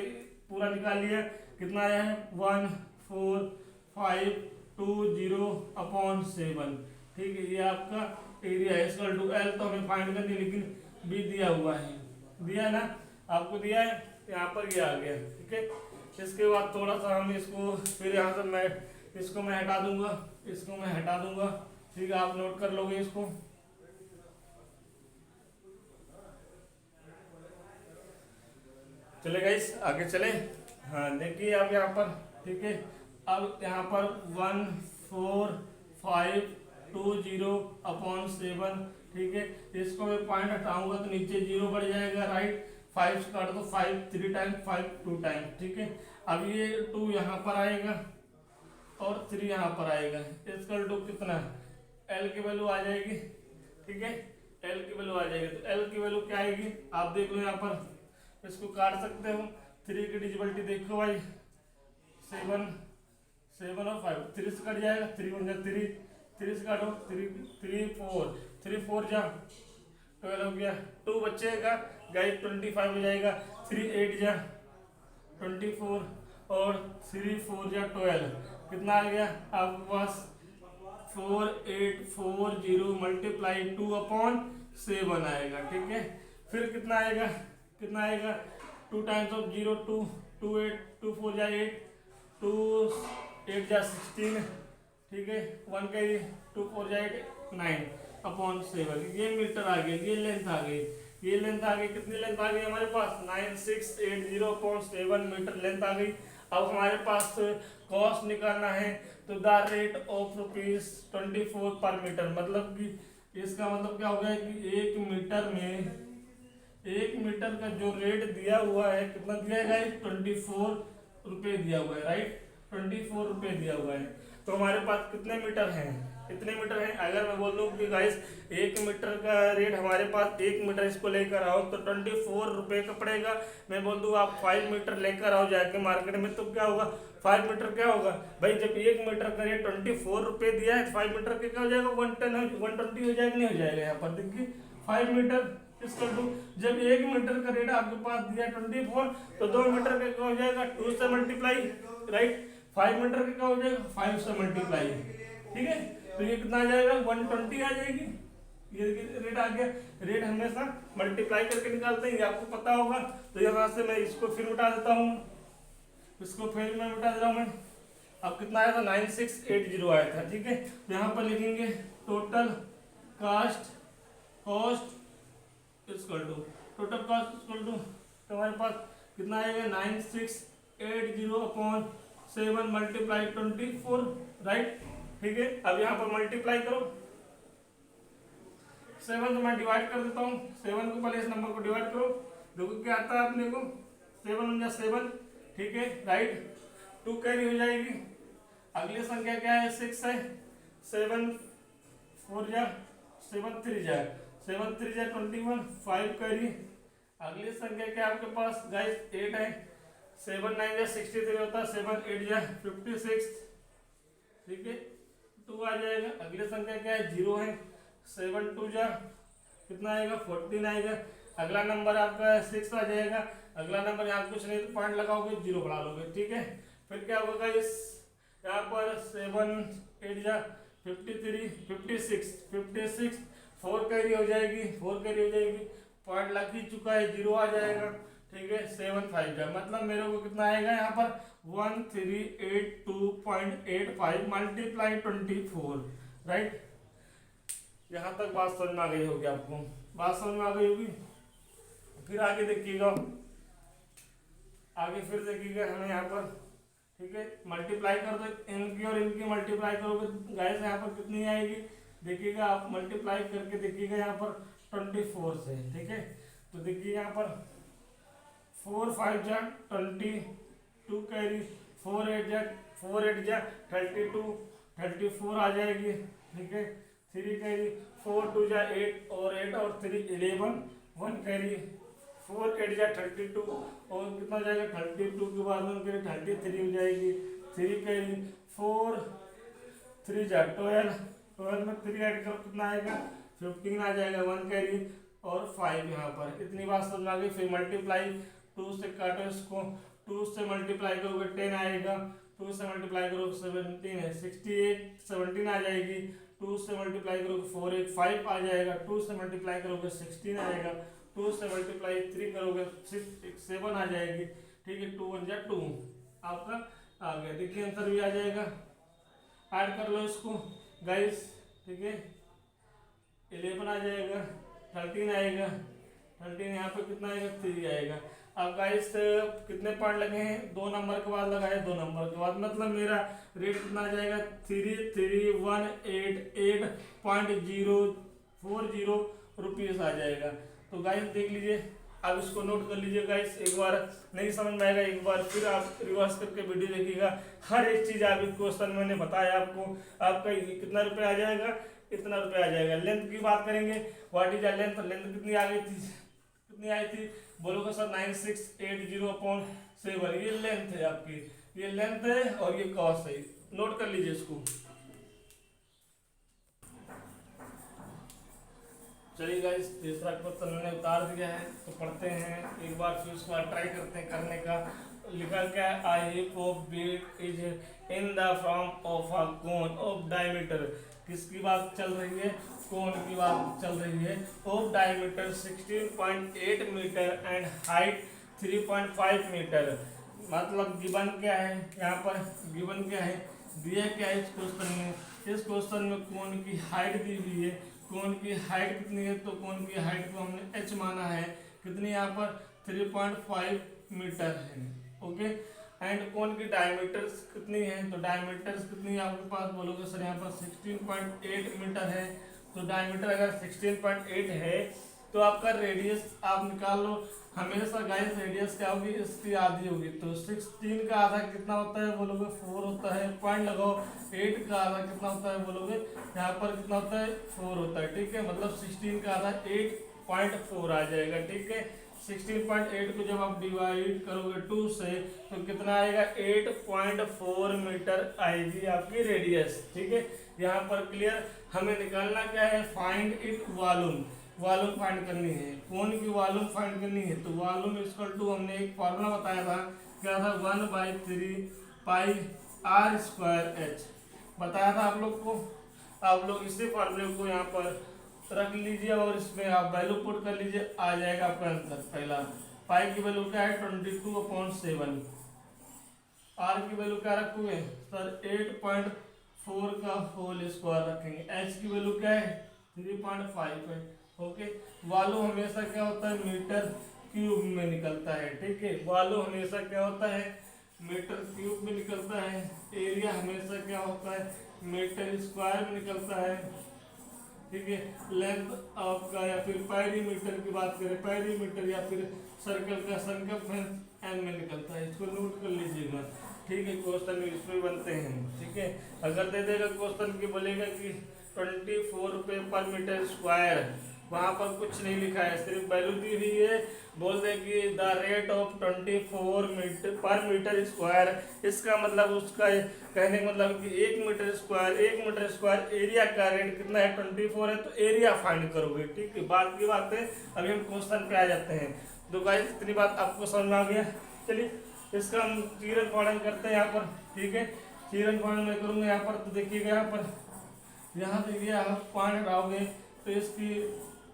पूरा निकाल लिया, कितना आया है 14,520/7। ठीक है, ये आपका एरिया है इक्वल टू L तो हमें फाइंड करनी, लेकिन बी दिया हुआ है, दिया ना आपको, दिया है, यहाँ पर ये आ गया। ठीक है, इसके बाद थोड़ा सा हम इसको फिर यहाँ से मैं इसको मैं हटा दूंगा, इसको मैं हटा दूंगा। ठीक है, आप नोट कर लोगे इसको। चले गाइस, आगे चले। हाँ देखिए अब यहाँ पर, ठीक है, अब यहाँ पर 14,520/7। ठीक है, इसको मैं पॉइंट हटाऊंगा तो नीचे जीरो बढ़ जाएगा, राइट। 5 से काट दो, 5 3 टाइम, 5 2 टाइम। ठीक है, अब ये 2 यहाँ पर आएगा और 3 यहाँ पर आएगा, इसका 2 कितना, L की वैल्यू आ जाएगी। ठीक है, L की वैल्यू आ जाएगी, तो L की वैल्यू क्या आएगी आप देख लो, यहाँ पर इसको काट सकते हो। 3 की डिजिबिलिटी देखो भाई, 7 7 और 5, 3 से कट जाएगा, 3 1 जा 3, 3 से काटो, 3 3 4, 3 4 जा 12 हो गया, 2 बचेगा गाइस 25 हो जाएगा, 3 8 जा 24 और 3 4 जा 12, कितना आ गया आपके पास 4840 मल्टीप्लाई 2/7 आएगा। ठीक है, फिर कितना आएगा, कितना आएगा 2 टाइम्स ऑफ 0 2 2 8 2 4 जा 8 2 8 जा 16। ठीक है, 1 का 2 4 जा 8 9/7, ये मीटर आ गया, ये लेंथ आ गई, ये लेंथ आ गई। कितनी लेंथ आ गई हमारे पास 9680/7 मीटर लेंथ आ गई। अब हमारे पास कॉस्ट निकालना है, तो द रेट ऑफ ₹24 पर मीटर, मतलब कि इसका मतलब क्या हो गया कि 1 मीटर का जो रेट दिया हुआ है, कितना दिया है गाइस 24 रुपये दिया हुआ है, राइट। 24 रुपये दिया हुआ है, तो हमारे पास कितने मीटर हैं, कितने मीटर हैं। अगर मैं बोल दूं कि गाइस 1 मीटर का रेट हमारे पास, 1 मीटर इसको लेकर आओ तो 24 रुपये का पड़ेगा। मैं बोल दूं आप 5 मीटर लेकर आओ जाके मार्केट में, तो क्या होगा 5 मीटर क्या होगा भाई, जब 1 मीटर का रेट 24 रुपये दिया है, 5 मीटर के क्या हो जाएगा 120 हो जाएगा, नहीं हो जाएगा। यहाँ पर देखिए 5 मीटर इसको टू, जब 1 मीटर का रेट आपके पास दिया 24, तो 2 मीटर का क्या हो जाएगा 2 से मल्टीप्लाई, राइट। 5 मीटर का क्या हो जाएगा 5 से मल्टीप्लाई। ठीक है, तो ये कितना आ जाएगा 120 आ जाएगी, ये रेट आ गया। रेट हमेशा मल्टीप्लाई करके निकालते हैं, ये आपको पता होगा। तो यहाँ से मैं इसको फिर उठा देता हूँ, इसको फिर मैं उठा दे रहा हूँ मैं। अब कितना आया था 9680 आया था। ठीक है, तो यहाँ पर लिखेंगे total cost equal to total cost equal to, तो हमारे पास कितना आएगा 9680/7 मल्टीप्लाई 24, राइट। ठीक है, अब यहाँ पर मल्टीप्लाई करो, 7 तो मैं डिवाइड कर देता हूँ, 7 को पहले इस नंबर को डिवाइड करो, देखो क्या आता है अपने को 7 1 7। ठीक है, राइट, 2 कैरी हो जाएगी। अगली संख्या क्या है 6 है, 7 4 जा 7 3 जा 7 3 जा 21, 5 कैरी। अगली संख्या क्या आपके पास गाइस 8 है, 7 9 जा 63 होता है, 7 8 जा 56। ठीक है, 2 आ जाएगा। अगली संख्या क्या है 0 है, 7 2 जा कितना आएगा 14 आएगा। अगला नंबर आपका 6 आ जाएगा। अगला नंबर यहाँ कुछ नहीं, तो पॉइंट लगाओगे 0 बढ़ा लोगे। ठीक है, फिर क्या होगा इस यहाँ पर 7 8 जा 53 56 4 कैरी हो जाएगी, 4 कैरी हो जाएगी, पॉइंट लग ही चुका है 0 आ जाएगा। ठीक है, 7 5 जा मतलब मेरे को कितना आएगा यहाँ पर 1382.85 मल्टीप्लाई 24, राइट। यहाँ तक बात समझ में आ गई होगी आपको, बात समझ में आ गई होगी। फिर आगे देखिएगा, आगे फिर देखिएगा हमें यहाँ पर, ठीक है, मल्टीप्लाई कर दो, इनकी और इनकी मल्टीप्लाई करोगे गाइस यहाँ पर कितनी आएगी, देखिएगा आप मल्टीप्लाई करके देखिएगा यहाँ पर 24 से, ठीक है। तो देखिए यहाँ पर 4 5 जा 22 कैरी, 4 8 जा 32, 34 आ जाएगी, ठीक है। 3 कैरी, 4 2 जा 8 और 8 और 3 11, 1 कैरी, 4 8 जा 32 और कितना हो जाएगा 32 के बाद में कैरी 33 हो जाएगी। 3 कैरी, 4 3 जा 12, 12 में 3 ऐड करो कितना आएगा 15 आ जाएगा। 1 कैरी और 5 यहाँ पर, इतनी बात समझ आ गई। फिर मल्टीप्लाई 2 से काटो इसको, 2 से मल्टीप्लाई करोगे 10 आएगा, 2 से मल्टीप्लाई करोगे 17 है 68, 17 आ जाएगी। 2 से मल्टीप्लाई करोगे 4 8 5 आ जाएगा। 2 से मल्टीप्लाई करोगे 16 आएगा। 2 से मल्टीप्लाई 3 करोगे 6 7 आ जाएगी, ठीक है। 2 1 जा 2 आपका आ गया, देखिए आंसर भी आ जाएगा। ऐड कर लो इसको गाइस, ठीक है। 11 आ जाएगा, 13 आएगा, 13 यहाँ पे कितना आएगा 3 आएगा। अब गाइस कितने पॉइंट लगे हैं, 2 नंबर के बाद लगाए, 2 नंबर के बाद, मतलब मेरा रेट कितना आ जाएगा 3318.040 रुपीज़ आ जाएगा। तो गाइस देख लीजिए, आप इसको नोट कर लीजिए गाइस। एक बार नहीं समझ में आएगा एक बार फिर आप रिवर्स करके वीडियो देखिएगा, हर एक चीज़ आप क्वेश्चन मैंने बताया आपको। आपका कितना रुपये आ जाएगा, इतना रुपये आ जाएगा। लेंथ की बात करेंगे, व्हाट इज लेंथ, लेंथ कितनी आ गई थी, कितनी आई थी, बोलोगे सर 9680.7, ये लेंथ है आपकी, ये लेंथ है और ये कॉस है, नोट कर लीजिए इसको। चलिए गाइस, तीसरा क्वेश्चन मैंने उतार दिया है, तो पढ़ते हैं एक बार, फिर उसको ट्राई करते हैं करने का। लिखा क्या है, a heap of wheat is in the form of a cone of diameter, किसकी बात चल रही है, कोन की बात चल रही है। Of diameter 16.8 metre and height 3.5 metre. मतलब गिवन क्या है, यहाँ पर गिवन क्या है, दिया क्या है इस क्वेश्चन में, इस क्वेश्चन में कोन की हाइट दी हुई है। कोन की हाइट कितनी है, तो कोन की हाइट को हमने h माना है, कितनी यहाँ पर 3.5 मीटर है, ओके। एंड कोन की डायमीटर्स कितनी है, तो डायमीटर्स कितनी है आपके पास, बोलोगे सर यहाँ पर 16.8 मीटर है। तो डायमीटर अगर 16.8 है तो आपका रेडियस आप निकाल लो। हमेशा गाइस रेडियस क्या होगी, इसकी आधी होगी, तो 16 का आधा कितना होता है, बोलोगे 4 होता है। पॉइंट लगाओ, 8 का आधा कितना होता है, बोलोगे यहाँ पर कितना होता है 4 होता है, ठीक है। मतलब 16 का आधा 8.4 आ जाएगा, ठीक है। 16.8 को जब आप डिवाइड करोगे 2 से तो कितना आएगा 8.4 मीटर आएगी आपकी रेडियस, ठीक है। यहाँ पर क्लियर, हमें निकालना क्या है, find it volume, volume find करनी है, कोन की वॉल्यूम फाइंड करनी है। तो वॉल्यूम इक्वल टू, हमने एक फार्मूला बताया था, क्या था, 1/3 पाई r स्क्वायर h बताया था आप लोग को। आप लोग इसी फार्मूले को यहाँ पर रख लीजिए और इसमें आप वैल्यू पुट कर लीजिए, आ जाएगा आपका आंसर। पहला पाई की वैल्यू क्या है 22/7, r की वैल्यू क्या रखोगे सर 8.4 का होल स्क्वायर रखेंगे, h की वैल्यू क्या है 3.5 है, ओके। वॉल्यूम हमेशा क्या होता है मीटर क्यूब में निकलता है, ठीक है। वॉल्यूम हमेशा क्या होता है मीटर क्यूब में निकलता है। एरिया हमेशा क्या होता है मीटर स्क्वायर में निकलता है, ठीक है। लेंथ आपका, या फिर पेरीमीटर की बात करें, पेरीमीटर या फिर सर्कल का सर्कमफेरेंस एम में निकलता है, इसको नोट कर लीजिएगा, ठीक है। क्वेश्चन इसमें बनते हैं, ठीक है। अगर दे देगा क्वेश्चन की, बोलेगा कि 24 रुपये पर मीटर स्क्वायर, वहाँ पर कुछ नहीं लिखा है, सिर्फ वैल्यू दी हुई है, बोल दे कि द रेट ऑफ 24 मीटर पर मीटर स्क्वायर, इसका मतलब उसका कहने का मतलब कि 1 मीटर स्क्वायर एरिया का रेट कितना है 24 है, तो एरिया फाइंड करोगे, ठीक है। बात की बात है, अभी हम क्वेश्चन पे आ जाते हैं। तो गाइस इतनी बात आपको समझ में आ गया, चलिए इसका हम चिरन फाइंड करते हैं यहाँ पर, ठीक है। चिरन फाइंड मैं करूँगा यहाँ पर, तो देखिएगा यहाँ देखिए आप पॉइंट हटाओगे तो इसकी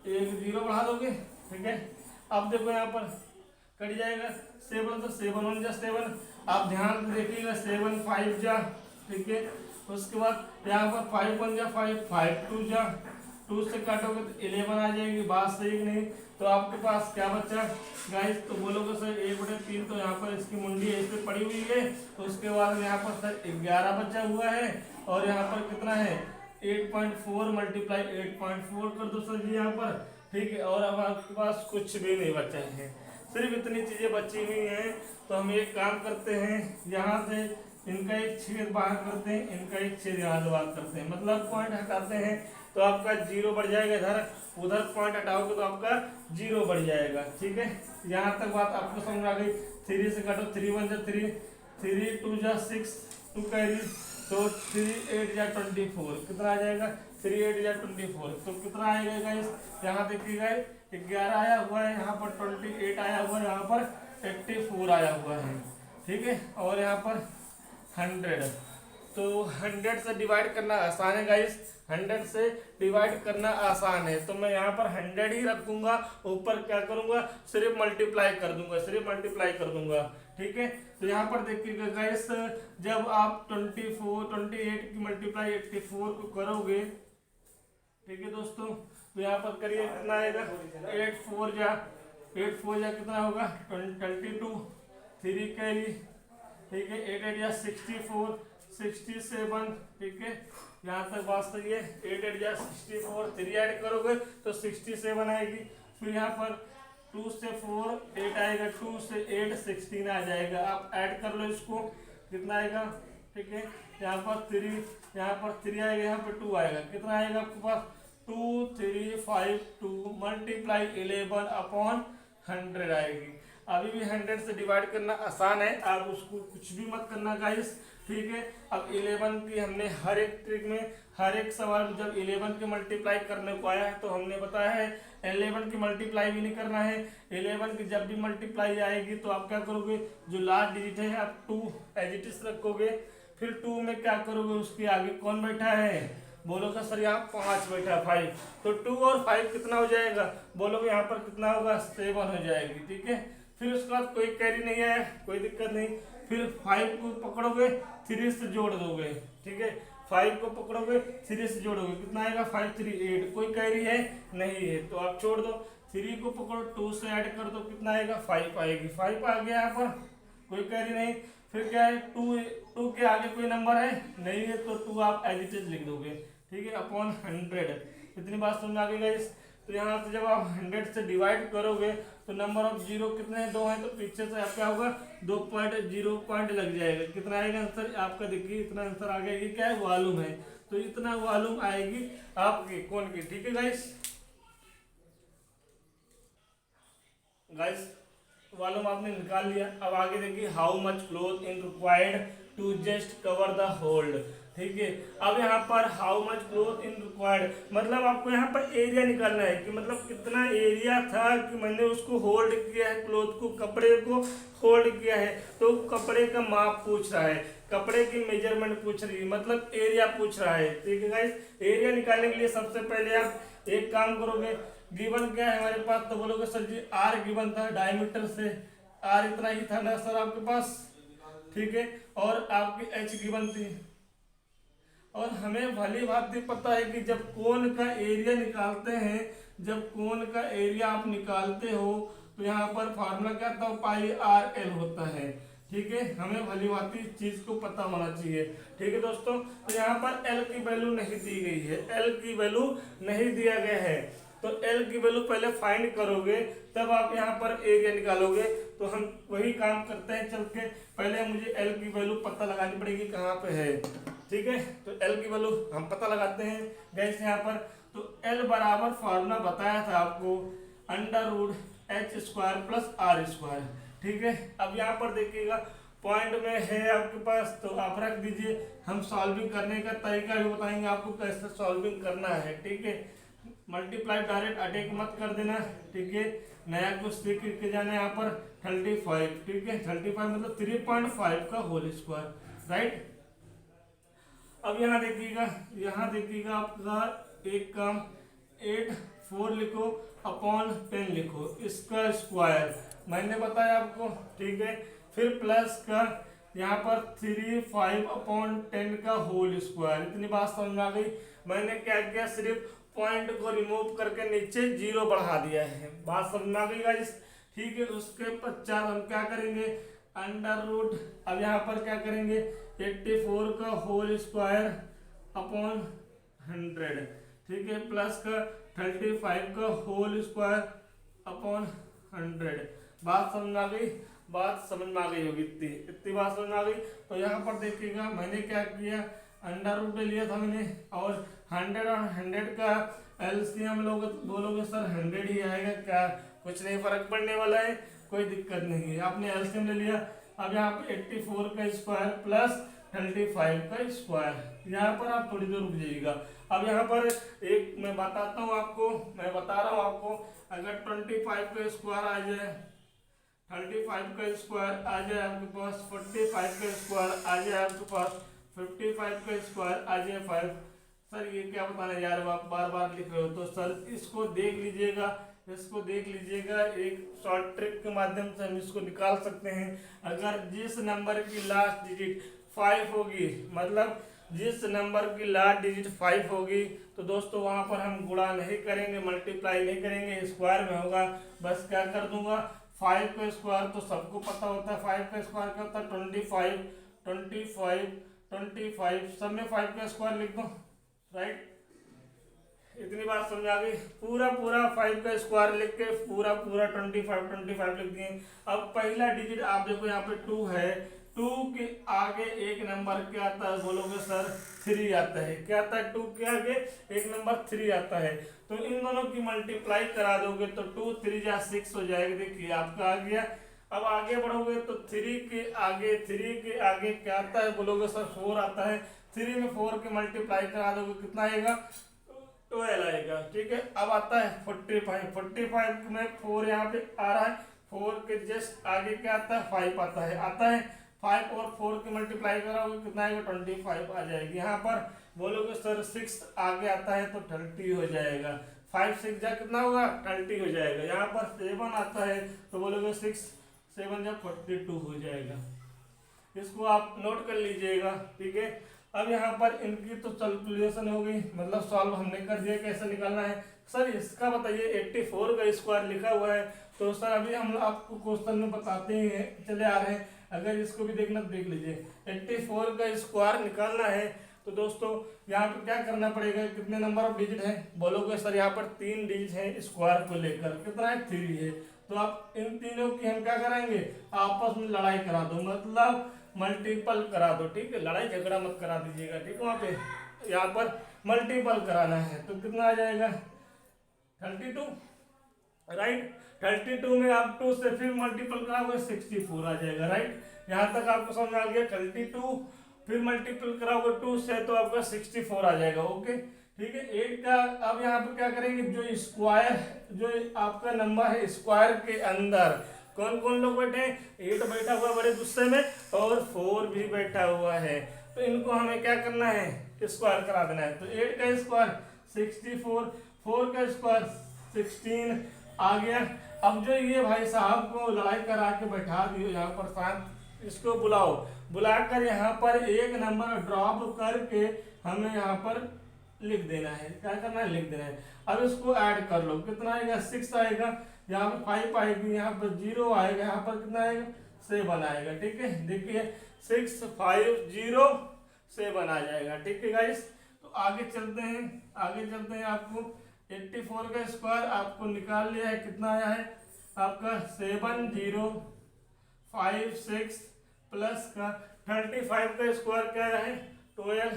एक 0 बढ़ा दोगे, ठीक है। अब देखो यहाँ पर कट जाएगा 7, तो 7 1 जा 7, आप ध्यान से देखिएगा 7 5 जा, ठीक है। उसके बाद यहाँ पर 5 1 जा 5 5 2 जा, 2 से काटोगे तो 11 आ जाएगी। बात सही कि नहीं? तो आपके पास क्या बचा गाइस? तो बोलोगे सर 1/3 तो यहाँ पर इसकी मुंडी ऐसे पड़ी हुई है, तो उसके बाद यहाँ पर सर 11 बचा हुआ है, और यहाँ पर कितना है 8.4 मल्टीप्लाई 8.4 कर दो सर जी यहाँ पर, ठीक है। और अब आपके पास कुछ भी नहीं बचा है, सिर्फ इतनी चीजें बची हुई हैं। तो हम एक काम करते हैं, यहाँ से इनका एक छेद बाहर करते हैं, इनका एक छेद यहाँ से बाहर करते हैं, मतलब पॉइंट हटाते हैं तो आपका 0 बढ़ जाएगा। इधर उधर पॉइंट हटाओगे तो आपका 0 बढ़ जाएगा, ठीक है। यहाँ तक बात आपको समझ आ गई। 3 से काटो, 3 1 जा 3, 3 2 जा 6, 2 कैरी, तो 3 8 जा 24, कितना आ जाएगा 3 8 जा 24, तो कितना आएगा गाइस? यहाँ देखिएगा 11 आया हुआ है, यहाँ पर 28 आया हुआ है, यहाँ पर 84 आया हुआ है, ठीक है। और यहाँ पर 100, तो 100 से डिवाइड करना आसान है गाइस, 100 से डिवाइड करना आसान है, तो मैं यहाँ पर 100 ही रखूंगा, ऊपर क्या करूंगा सिर्फ मल्टीप्लाई कर दूंगा, सिर्फ मल्टीप्लाई कर दूंगा, ठीक है। तो यहाँ पर देखिएगा गाइस, जब आप 28 की मल्टीप्लाई 84 को करोगे, ठीक है दोस्तों, तो यहाँ पर करिए कितना आएगा 8 4 जा कितना होगा 22, 3 कैरी, ठीक है, 8 8 जा 64, 67, ठीक है। यहाँ तक बात सही है। 8 8 जा 64, 3 ऐड करोगे तो 67 आएगी। फिर यहाँ पर 2 से 4 8 आएगा, 2 से 8 16 आ जाएगा। आप ऐड कर लो इसको, कितना आएगा, ठीक है। यहाँ पर 3 आएगा, यहाँ पर 2 आएगा, कितना आएगा आपके पास 2 3 5 2 मल्टीप्लाई 11/100 आएगी। अभी भी 100 से डिवाइड करना आसान है, आप उसको कुछ भी मत करना गाइस, ठीक है। अब 11 की हमने हर एक ट्रिक में, हर एक सवाल में जब 11 के मल्टीप्लाई करने को आया है तो हमने बताया है 11 की मल्टीप्लाई भी नहीं करना है। 11 की जब भी मल्टीप्लाई आएगी तो आप क्या करोगे, जो लास्ट डिजिट है आप 2 एज इट इज रखोगे, फिर 2 में क्या करोगे, उसके आगे कौन बैठा है, बोलोगे सर यहाँ 5 बैठा है 5, तो 2 और 5 कितना हो जाएगा, बोलोगे यहाँ पर कितना होगा 7 हो जाएगी, ठीक है। फिर उसके बाद कोई कैरी नहीं आया, कोई दिक्कत नहीं, फिर 5 को पकड़ोगे 3 से जोड़ दोगे, ठीक है। 5 को पकड़ोगे 3 से जोड़ोगे, कितना आएगा 5 3 8, कोई कैरी है नहीं है तो आप छोड़ दो। 3 को पकड़ो 2 से ऐड कर दो, कितना आएगा 5 आएगी, 5 आ गया यहाँ पर, कोई कैरी नहीं। फिर क्या है 2 के आगे कोई नंबर है नहीं है तो 2 आप एज इट इज लिख दोगे, ठीक है, अपॉन 100। इतनी बात समझ आ गई गाइस। तो यहाँ से जब आप 100 से डिवाइड करोगे तो नंबर ऑफ जीरो कितने हैं, 2 हैं, तो पीछे से आप क्या होगा 2.0 पॉइंट लग जाएगा, कितना आएगा आंसर आपका, देखिए इतना आंसर आ गया। ये क्या है वॉल्यूम है, तो इतना वॉल्यूम आएगी आपके कौन की, ठीक है गाइस वॉल्यूम आपने निकाल लिया। अब आगे देखिए how much cloth in required to just cover the hold, ठीक है। अब यहाँ पर how much cloth in required मतलब आपको यहाँ पर एरिया निकालना है कि मतलब कितना एरिया था कि मैंने उसको होल्ड किया है, क्लोथ को, कपड़े को होल्ड किया है, तो कपड़े का माप पूछ रहा है, कपड़े की मेजरमेंट पूछ रही है, मतलब एरिया पूछ रहा है, ठीक है गाइस। एरिया निकालने के लिए सबसे पहले आप एक काम करोगे, गिवन क्या है हमारे पास, तो बोलोगे सर जी आर गिवन था, डायमीटर से आर इतना ही था ना सर आपके पास, ठीक है, और आपकी एच गिवन थी। और हमें भली भांति पता है कि जब कोन का एरिया निकालते हैं, जब कोन का एरिया आप निकालते हो तो यहाँ पर फार्मूला क्या था, पाई आर एल होता है, ठीक है। हमें भली भांति इस चीज को पता होना चाहिए, ठीक है दोस्तों। तो यहाँ पर एल की वैल्यू नहीं दी गई है, एल की वैल्यू नहीं दिया गया है, तो एल की वैल्यू पहले फाइंड करोगे तब आप यहाँ पर एरिया निकालोगे। तो हम वही काम करते हैं, चल के पहले मुझे एल की वैल्यू पता लगानी पड़ेगी कहाँ पे है, ठीक है। तो एल की वैल्यू हम पता लगाते हैं गैस यहाँ पर। तो एल बराबर फार्मूला बताया था आपको √h² + r², ठीक है। अब यहाँ पर देखिएगा पॉइंट में है आपके पास, तो आप रख दीजिए। हम सॉल्विंग करने का तरीका भी बताएंगे आपको कैसे सॉल्विंग करना है, ठीक है। मल्टीप्लाई डायरेक्ट अटैक मत कर देना, ठीक है, नया कुछ सीख के जाना। यहाँ पर 35, ठीक है, 35 मतलब 3.5 का होल स्क्वायर, राइट। अब यहाँ देखिएगा आपका एक काम 8 4 लिखो अपॉन 10 लिखो, इसका स्क्वायर मैंने बताया आपको, ठीक है। फिर प्लस का यहाँ पर 3 5 अपॉन 10 का होल स्क्वायर, इतनी बात समझ में आ गई। मैंने क्या किया, सिर्फ पॉइंट को रिमूव करके नीचे 0 बढ़ा दिया है। बात समझ में आ गई गाइस, ठीक है। उसके पश्चात हम क्या करेंगे, अंडर रूट, अब यहाँ पर क्या करेंगे 84 का होल स्क्वायर अपॉन 100, ठीक है, प्लस का 35 का होल स्क्वायर अपॉन 100। बात समझ में आ गई, बात समझ में आ गई होगी, इतनी बात समझ में आ गई। तो यहाँ पर देखिएगा मैंने क्या किया, अंडर रूट ले लिया था मैंने, और 100 और 100 का एलसीएम लोग बोलोगे सर 100 ही आएगा क्या, कुछ नहीं फर्क पड़ने वाला है, कोई दिक्कत नहीं है। आपने एलसीएम ले लिया। अब यहाँ पे 84 का स्क्वायर प्लस 35 का स्क्वायर, यहाँ पर आप थोड़ी देर रुक जाइएगा। अब यहाँ पर एक मैं बताता हूँ आपको, मैं बता रहा हूँ आपको, अगर 25 का स्क्वायर आ जाए, 35 का स्क्वायर आ जाए आपके पास, 45 का स्क्वायर आ जाए आपके पास, 55 का स्क्वायर आ जाए 5। सर ये क्या बताना यार, आप बार बार लिख रहे हो, तो सर इसको देख लीजिएगा, इसको देख लीजिएगा, एक शॉर्ट ट्रिक के माध्यम से हम इसको निकाल सकते हैं। अगर जिस नंबर की लास्ट डिजिट 5 होगी, मतलब जिस नंबर की लास्ट डिजिट 5 होगी, तो दोस्तों वहां पर हम गुणा नहीं करेंगे, मल्टीप्लाई नहीं करेंगे, स्क्वायर में होगा। बस क्या कर दूंगा, 5 का स्क्वायर तो सबको पता होता है, 5 का स्क्वायर क्या होता है 25, 25, 25, सब में 5 का स्क्वायर लिख दो, राइट। इतनी बात समझ आ गई। पूरा 5 का स्क्वायर लिख के पूरा 25 लिख दिए। अब पहला डिजिट आप देखो यहाँ पे 2 है, 2 के आगे एक नंबर क्या आता है, बोलोगे सर 3 आता है। क्या आता है, 2 के आगे एक नंबर 3 आता है। तो इन दोनों की मल्टीप्लाई करा दोगे तो 2 3 जा 6 हो जाएगा। देखिए आपका आ गया। अब आगे बढ़ोगे तो 3 के आगे क्या आता है, बोलोगे सर 4 आता है। 3 में 4 के मल्टीप्लाई करा दोगे कितना आएगा, 12 आएगा, ठीक है। अब आता है 45 में 4 यहाँ पे आ रहा है, 4 के जस्ट आगे क्या आता है 5 आता है 5 और 4 की मल्टीप्लाई कराओगे कितना आएगा 25 आ जाएगी। यहाँ पर बोलोगे सर 6 आगे आता है तो 30 हो जाएगा, 5 6 जा कितना होगा 30 हो जाएगा। यहाँ पर 7 आता है तो बोलोगे 6 7 जा 42 हो जाएगा। इसको आप नोट कर लीजिएगा, ठीक है। अब यहाँ पर इनकी तो कैलकुलेशन हो गई, मतलब सॉल्व हमने कर दिया, कैसे निकालना है। सर इसका बताइए 84 का स्क्वायर लिखा हुआ है, तो सर अभी हम आपको क्वेश्चन में बताते हैं, चले आ रहे हैं। अगर इसको भी देखना तो देख लीजिए, 84 का स्क्वायर निकालना है तो दोस्तों यहाँ पर क्या करना पड़ेगा, कितने नंबर ऑफ डिजिट है, बोलोगे सर यहाँ पर 3 डिजिट है स्क्वायर को लेकर, कितना है 3 है। तो आप इन तीनों की हम क्या कराएंगे, आपस में लड़ाई करा दो, मतलब मल्टीपल करा दो, ठीक है। लड़ाई झगड़ा मत करा दीजिएगा, ठीक है। वहाँ पे यहाँ पर मल्टीपल कराना है तो कितना आ जाएगा 32, राइट। 32 में आप 2 से फिर मल्टीपल कराओगे 64 आ जाएगा, राइट। यहाँ तक आपको समझ आ गया। 32 फिर मल्टीपल कराओगे 2 से तो आपका 64 आ जाएगा, ओके, ठीक है। 8 का अब यहाँ पे क्या करेंगे, जो स्क्वायर, जो आपका नंबर है स्क्वायर के अंदर कौन कौन लोग बैठे हैं, 8 बैठा हुआ बड़े गुस्से में और 4 भी बैठा हुआ है, तो इनको हमें क्या करना है, स्क्वायर करा देना है। तो 8 का स्क्वायर 64, 4 का स्क्वायर 16 आ गया। अब जो ये भाई साहब को लड़ाई करा के बैठा दियो यहाँ पर शांत, इसको बुलाओ, बुलाकर यहाँ पर एक नंबर ड्रॉप करके हमें यहाँ पर लिख देना है। क्या करना है, लिख देना है। अब इसको ऐड कर लो, कितना आएगा 6 आएगा, यहाँ पर 5 आएगी, यहाँ पर 0 आएगा, यहाँ पर कितना आएगा 7 आएगा, ठीक है। देखिए 6 5 0 7 आ जाएगा, ठीक है गाइस। तो आगे चलते हैं, आपको 84 का स्क्वायर आपको निकाल लिया है, कितना आया है आपका 7 0 5 6 प्लस का 35 का स्क्वायर क्या आया है 12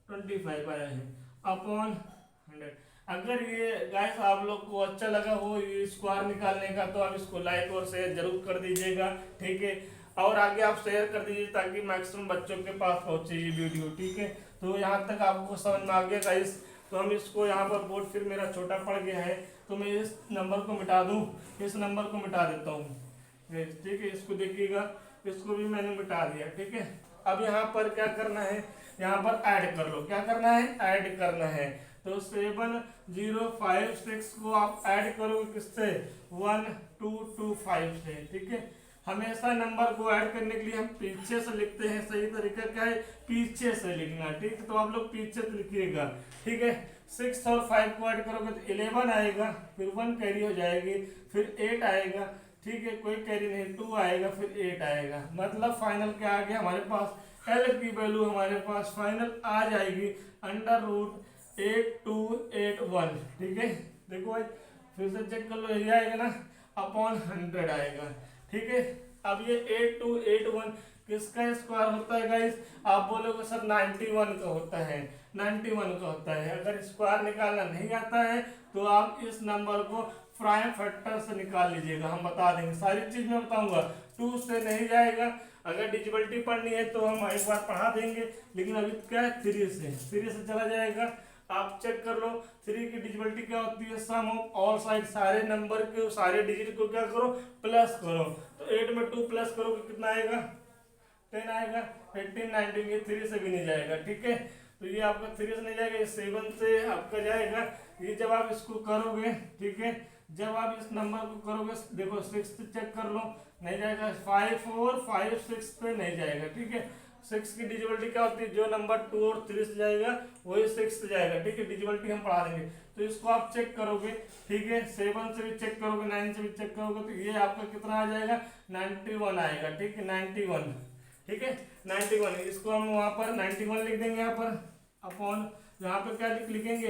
25 आया है अपॉन 100। अगर ये गाइस आप लोग को अच्छा लगा हो ये स्क्वायर निकालने का तो आप इसको लाइक और शेयर जरूर कर दीजिएगा, ठीक है। और आगे आप शेयर कर दीजिए ताकि मैक्सिमम बच्चों के पास पहुंचे ये वीडियो, ठीक है। तो यहाँ तक आपको समझ में आ गया गाइस। तो हम इसको यहाँ पर बोर्ड फिर मेरा छोटा पड़ गया है तो मैं इस नंबर को मिटा दूँ, इस नंबर को मिटा देता हूँ, ठीक है। इसको देखिएगा, इसको भी मैंने मिटा दिया, ठीक है। अब यहाँ पर क्या करना है, यहाँ पर ऐड कर लो, क्या करना है, ऐड करना है। तो 7 0 5 6 को आप ऐड करोगे किससे 1 2 2 5 से, ठीक है। हमेशा नंबर को ऐड करने के लिए हम पीछे से लिखते हैं। सही तरीका क्या है, पीछे से लिखना। ठीक है, तो आप लोग पीछे से लिखिएगा। ठीक है, 6 और 5 को ऐड करोगे तो 11 आएगा, फिर 1 कैरी हो जाएगी, फिर 8 आएगा। ठीक है, कोई कैरी नहीं, 2 आएगा, फिर 8 आएगा। मतलब फाइनल क्या आ गया हमारे पास, एल की वैल्यू हमारे पास फाइनल आ जाएगी √8281। ठीक है, देखो भाई फिर से चेक कर लो, ये आएगा ना अपॉन 100 आएगा। ठीक है, अब ये 8281 किसका स्क्वायर होता है गाइस? आप बोलोगे सर 91 का होता है, 91 का होता है। अगर स्क्वायर निकालना नहीं आता है तो आप इस नंबर को प्राइम फैक्टर से निकाल लीजिएगा, हम बता देंगे, सारी चीज मैं बताऊंगा। 2 से नहीं जाएगा, अगर डिजिबिलिटी पढ़नी है तो हम एक बार पढ़ा देंगे, लेकिन अभी क्या है 3 से चला जाएगा। आप चेक कर लो 3 की डिजिबिलिटी क्या होती है, सम ऑफ ऑल साइड, सारे नंबर के सारे डिजिट को क्या करो, प्लस करो। तो 8 में 2 प्लस करोगे कितना आएगा, 10 आएगा। 18 19 ये 3 से भी नहीं जाएगा। ठीक है, तो ये आपका 3 से नहीं जाएगा, ये 7 से आपका जाएगा। ये जब आप इसको करोगे, ठीक है, जब आप इस नंबर को करोगे, देखो 6 चेक कर लो, नहीं जाएगा। 5 और 5 6 पे नहीं जाएगा। ठीक है, 6 की डिजिबिलिटी क्या होती है, जो नंबर 2 और 3 से जाएगा वही 6 से जाएगा। ठीक है, डिजिबिलिटी हम पढ़ा देंगे, तो इसको आप चेक करोगे। ठीक है, 7 से भी चेक करोगे, 9 से भी चेक करोगे, तो ये आपका कितना आ जाएगा, 91 आएगा। ठीक है, 91। ठीक है, 91, इसको हम वहां पर 91 लिख देंगे, यहाँ पर अपॉन, यहाँ पे क्या लिखेंगे,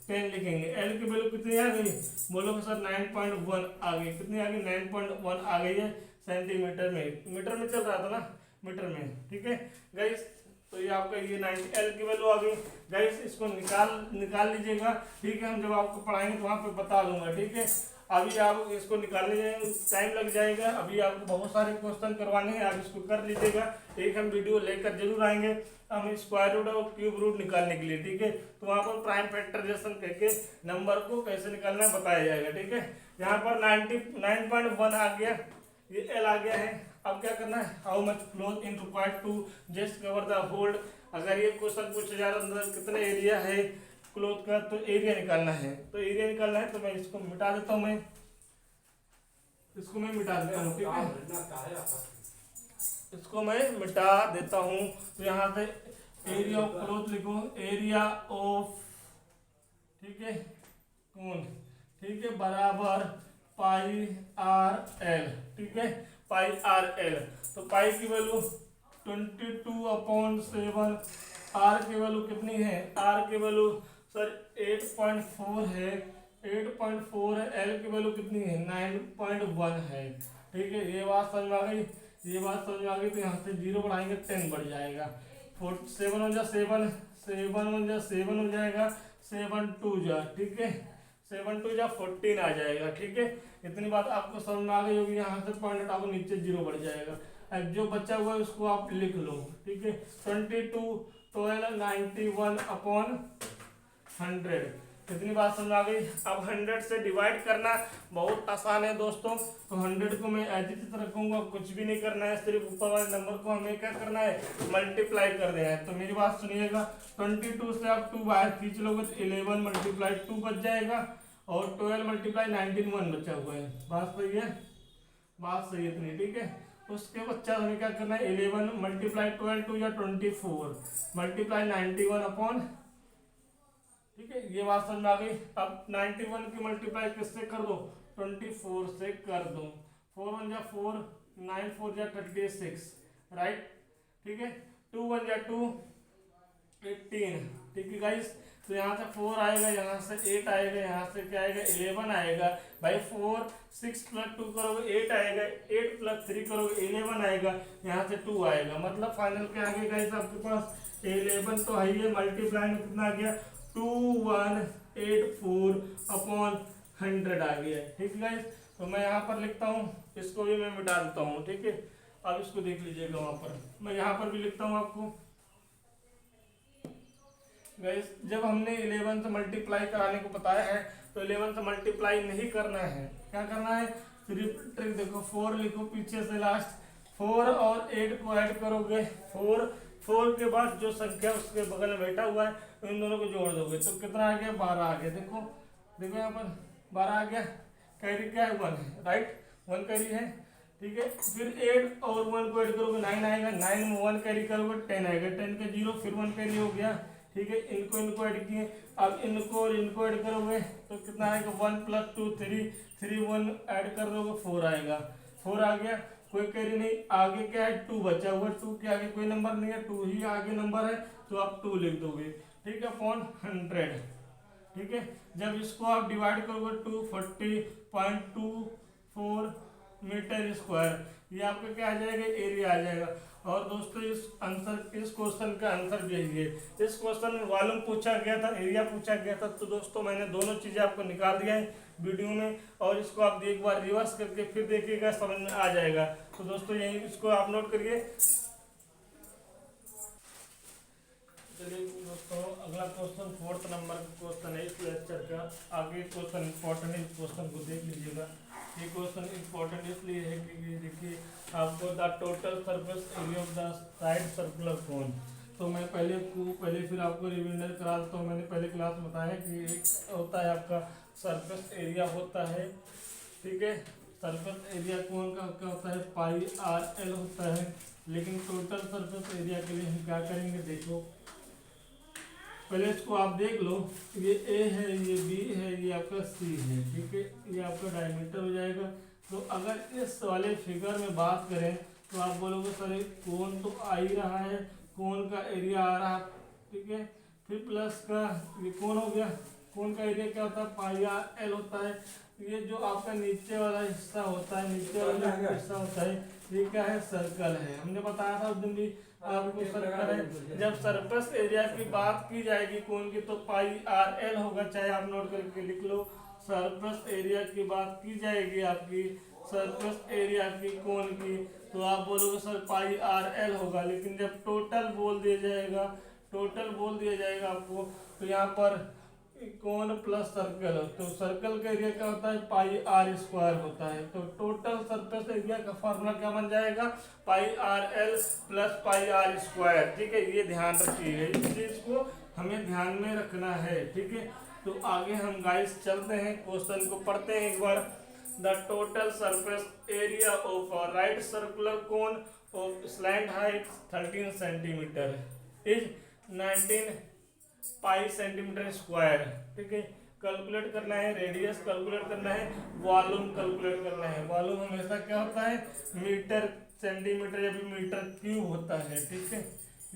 10 लिखेंगे। एल की वैल्यू कितनी आ गई, बोलोगे सर 9.1 आ गई। कितनी आ गई, 9.1 आ गई है सेंटीमीटर में, मीटर में चल रहा था ना, मीटर में। ठीक है गाइस, तो ये आपका ये 90 एल की वैल्यू आ गई। गाइस इसको निकाल लीजिएगा। ठीक है, हम जब आपको पढ़ाएंगे तो वहाँ पे बता दूंगा। ठीक है, अभी आप इसको निकालने जाएंगे, टाइम लग जाएगा। अभी आपको बहुत सारे क्वेश्चन करवाने हैं, आप इसको कर लीजिएगा। एक हम वीडियो लेकर जरूर आएंगे हम स्क्वायर रूट और क्यूब रूट निकालने के लिए। ठीक है, तो वहाँ पर प्राइम फैक्टराइजेशन करके नंबर को कैसे निकालना बताया जाएगा। ठीक है, यहाँ पर 99.1 आ गया, ये एल आ गया है। अब क्या करना है, how much cloth in required to just cover the hold. अगर ये क्वेश्चन पूछ जा रहा अंदर कितने एरिया है क्लोथ का, तो एरिया निकालना है। तो एरिया निकालना है, तो मैं इसको मिटा देता हूँ, मैं इसको मैं मिटा देता हूँ। ठीक है, इसको मैं मिटा देता हूँ। तो यहाँ से एरिया ऑफ क्लोथ लिखो, एरिया ऑफ, ठीक है, कौन, ठीक है, बराबर पाई आर एल। ठीक है, पाई आर एल। तो पाई की वैल्यू 22/7, आर की वैल्यू कितनी है, आर की वैल्यू सर 8.4 है, 8.4 है। एल की वैल्यू कितनी है, 9.1 है। ठीक है, ये बात समझ में आ गई, ये बात समझ में आ गई। तो यहाँ से 0 बढ़ाएंगे 10 बढ़ जाएगा। 7 हो जा 7, 7 हो जा 7 हो जाएगा, 7 2 जा, ठीक है, 7 2 जा 14 आ जाएगा। ठीक है, इतनी बात आपको समझ में आ गई होगी। यहाँ से पॉइंट हटाओ, नीचे 0 बढ़ जाएगा। अब जो बचा हुआ है उसको आप लिख लो। ठीक है, 22 12 91/100। इतनी बात समझ आ गई। अब 100 से डिवाइड करना बहुत आसान है दोस्तों। तो 100 को मैं एज इट इज रखूंगा, कुछ भी नहीं करना है, सिर्फ ऊपर वाले नंबर को हमें क्या करना है, मल्टीप्लाई कर देना है। तो मेरी बात सुनिएगा, 22 से आप 2 बाहर खींच लोगे तो 11 × 2 बच जाएगा, और 12 × 19 1 बचा हुआ है। बात सही है, बात सही है इतनी। ठीक है, उसके बच्चा हमें क्या करना है, 11 × 12 2 या 24 × 91/, ठीक है, ये बात समझ में आ गई। अब 91 की मल्टीप्लाई किससे कर दो, 24 से कर दो। 4 1 जा 4, 9 4 जा 36, राइट। ठीक है, 2 1 जा 2, 18। ठीक है गाइस, तो यहाँ से 4 आएगा, यहाँ से 8 आएगा, यहाँ से क्या आएगा, 11 आएगा। भाई 4 6 + 2 करोगे 8 आएगा, 8 + 3 करोगे 11 आएगा, यहाँ से 2 आएगा। मतलब फाइनल क्या आ गया गाइस आपके पास, 11 तो है ही, मल्टीप्लाई में कितना आ गया, 2184/100 आ गया। ठीक है गाइस, तो मैं यहाँ पर लिखता हूँ, इसको भी मैं मिटा देता हूँ। ठीक है, अब इसको देख लीजिएगा, वहाँ पर मैं यहाँ पर भी लिखता हूँ आपको। गाइस जब हमने 11 से मल्टीप्लाई कराने को बताया है, तो 11 से मल्टीप्लाई नहीं करना है, क्या करना है, सिर्फ ट्रिक देखो, 4 लिखो पीछे से लास्ट, 4 और 8 को ऐड करोगे, 4 के बाद जो संख्या उसके बगल में बैठा हुआ है इन दोनों को जोड़ दोगे तो कितना आ गया, 12 आ गया। देखो देखो यहाँ पर 12 आ गया, कैरी क्या है, 1 है, राइट, 1 कैरी है। ठीक है। फिर 8 और 1 को ऐड करोगे 9 आएगा, 9 में 1 कैरी करोगे 10 आएगा, 10 का 0 फिर 1 कैरी हो गया। ठीक है, इनको ऐड किए, अब इनको और इनको ऐड करोगे तो कितना आएगा 1 + 2 3, 3 1 ऐड कर दोगे 4 आएगा, 4 आ गया, कोई कैरी नहीं। आगे क्या है 2 बचा हुआ, 2 के आगे कोई नंबर नहीं है, 2 ही आगे नंबर है तो आप 2 लिख दोगे। ठीक है, अपॉन 100। ठीक है, जब इसको आप डिवाइड करोगे 240.24 मीटर स्क्वायर, ये आपका क्या आ जाएगा एरिया आ जाएगा। और दोस्तों इस क्वेश्चन का आंसर यही है। इस क्वेश्चन में वॉल्यूम पूछा गया था, एरिया पूछा गया था, तो दोस्तों मैंने दोनों चीजें आपको निकाल दिया है वीडियो में, और इसको आप एक बार रिवर्स करके फिर देखिएगा, समझ में आ जाएगा। तो दोस्तों यही इसको आप नोट करिए। चलिए दोस्तों अगला क्वेश्चन 4th नंबर का क्वेश्चन है इस लेक्चर का। आगे क्वेश्चन इंपॉर्टेंट है, इस क्वेश्चन को देख लीजिएगा। ये क्वेश्चन इंपॉर्टेंट इसलिए है कि ये देखिए आपको the total surface area of the side circular cone. तो मैं पहले फिर आपको रिमाइंडर करा देता हूँ। मैंने पहले क्लास में बताया कि एक होता है आपका सरफेस एरिया होता है, ठीक है। सरफेस एरिया कोन का क्या होता है πr/l होता है। लेकिन टोटल सरफेस एरिया के लिए हम क्या करेंगे, देखो पहले इसको आप देख लो, ये ए है, ये बी है, ये आपका सी है, ठीक है, ये आपका डायमीटर हो जाएगा। तो अगर इस वाले फिगर में बात करें तो आप बोलोगे सर कोन तो आ ही रहा है, कोन का एरिया आ रहा है, ठीक है। फिर प्लस का ये कोन हो गया, कोन का एरिया क्या होता है πr/l होता है। ये जो आपका नीचे वाला हिस्सा होता है, नीचे वाला हिस्सा होता है, ये क्या है सर्कल है। हमने बताया था उस दिन भी आपको सर्कल है। जब सरफेस एरिया की बात की जाएगी कोन की तो πr/l होगा, चाहे आप नोट करके लिख लो। सरफेस एरिया की बात की जाएगी आपकी सरफेस एरिया की कोन की तो आप बोलोगे सर πr/l होगा। लेकिन जब टोटल बोल दिया जाएगा आपको, तो यहाँ पर कोन प्लस सर्कल, तो सर्कल का एरिया क्या होता है πr² होता है। तो टोटल सरफेस एरिया का फॉर्मूला क्या बन जाएगा πr/l + πr²। ठीक है, ये ध्यान रखिए, इस चीज को हमें ध्यान में रखना है, ठीक है। तो आगे हम गाइस चलते हैं, क्वेश्चन को पढ़ते हैं एक बार। The total surface area of a right circular cone of slant height 13 centimetre is 19 pi centimetre square. ठीक है, कैलकुलेट करना है, रेडियस कैलकुलेट करना है, वॉल्यूम कैलकुलेट करना है। वॉल्यूम हमेशा क्या होता है मीटर सेंटीमीटर या फिर मीटर क्यूब होता है, ठीक है।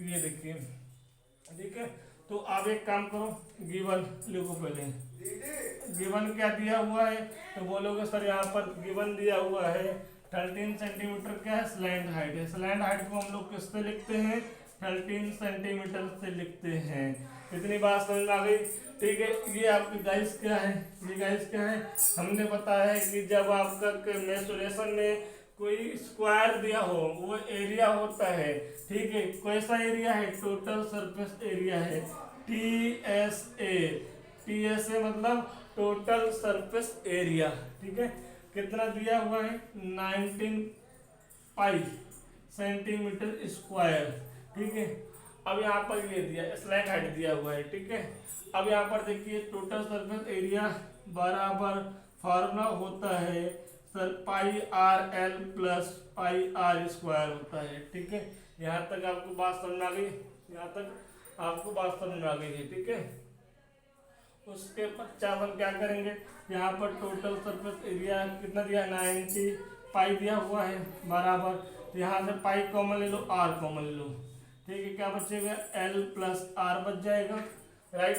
ये देखिए, ठीक है। तो आप एक काम करो, गिवन लिखो पहले। गिवन क्या दिया हुआ है तो बोलोगे सर यहाँ पर गिवन दिया हुआ है 13 सेंटीमीटर क्या है स्लैंट हाइट है। स्लैंट हाइट को हम लोग किससे लिखते हैं 13 सेंटीमीटर से लिखते हैं। इतनी बात समझ में आ गई, ठीक है। ये आपकी गाइस क्या है, ये गाइस क्या है, हमने बताया है कि जब आपका मेंसुरेशन में कोई स्क्वायर दिया हो वो एरिया होता है, ठीक है। कैसा एरिया है टोटल सरफेस एरिया है TSA मतलब टोटल सरफेस एरिया, ठीक है। कितना दिया हुआ है 19 पाई सेंटीमीटर स्क्वायर, ठीक है। अब यहाँ पर ये दिया स्लैंट हाइट दिया हुआ है, ठीक है। अब यहाँ पर देखिए टोटल सरफेस एरिया बराबर फार्मूला होता है सर πr/l + πr² होता है, ठीक है। यहाँ तक आपको बात समझ आ गई, यहाँ तक आपको बात समझ आ गई है, ठीक है। उसके पश्चात हम क्या करेंगे, यहाँ पर टोटल सरफेस एरिया कितना दिया 90 पाई दिया हुआ है बराबर, यहाँ से पाई कॉमन ले लो, r कॉमन ले लो, ठीक है। क्या बचेगा l + r बच जाएगा, राइट,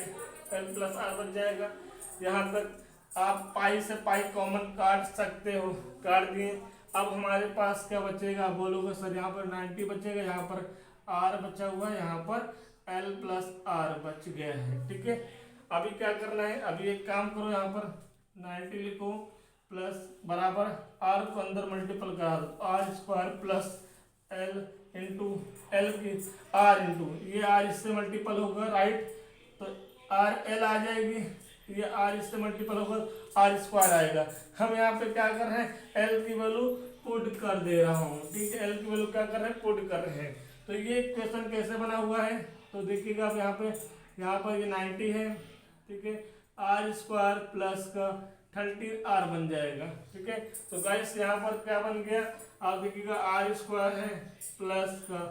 l + r बच जाएगा। यहाँ तक आप पाई से पाई कॉमन काट सकते हो, काट दिए। अब हमारे पास क्या बचेगा, बोलोगे सर यहाँ पर 90 बचेगा, यहाँ पर r बचा हुआ है, यहाँ पर l + r बच गया है, ठीक है। अभी क्या करना है, अभी एक काम करो, यहाँ पर 90 लिखो प्लस बराबर r को अंदर मल्टीपल करा दो, r² + l इंटू l की r इंटू ये r इससे मल्टीपल होगा, राइट, तो r l आ जाएगी, ये r इससे मल्टीपल होगा r² आएगा। हम यहाँ पे क्या कर रहे हैं l की वैल्यू पुट कर दे रहा हूँ, ठीक है। l की वैल्यू क्या कर रहे हैं पुट कर रहे हैं। तो ये क्वेश्चन कैसे बना हुआ है तो देखिएगा आप यहाँ पर ये 90 है, ठीक है। r² प्लस का 13r बन जाएगा। ठीक है, तो गाइस यहाँ पर क्या बन गया, आप देखिएगा आर स्क्वायर है प्लस का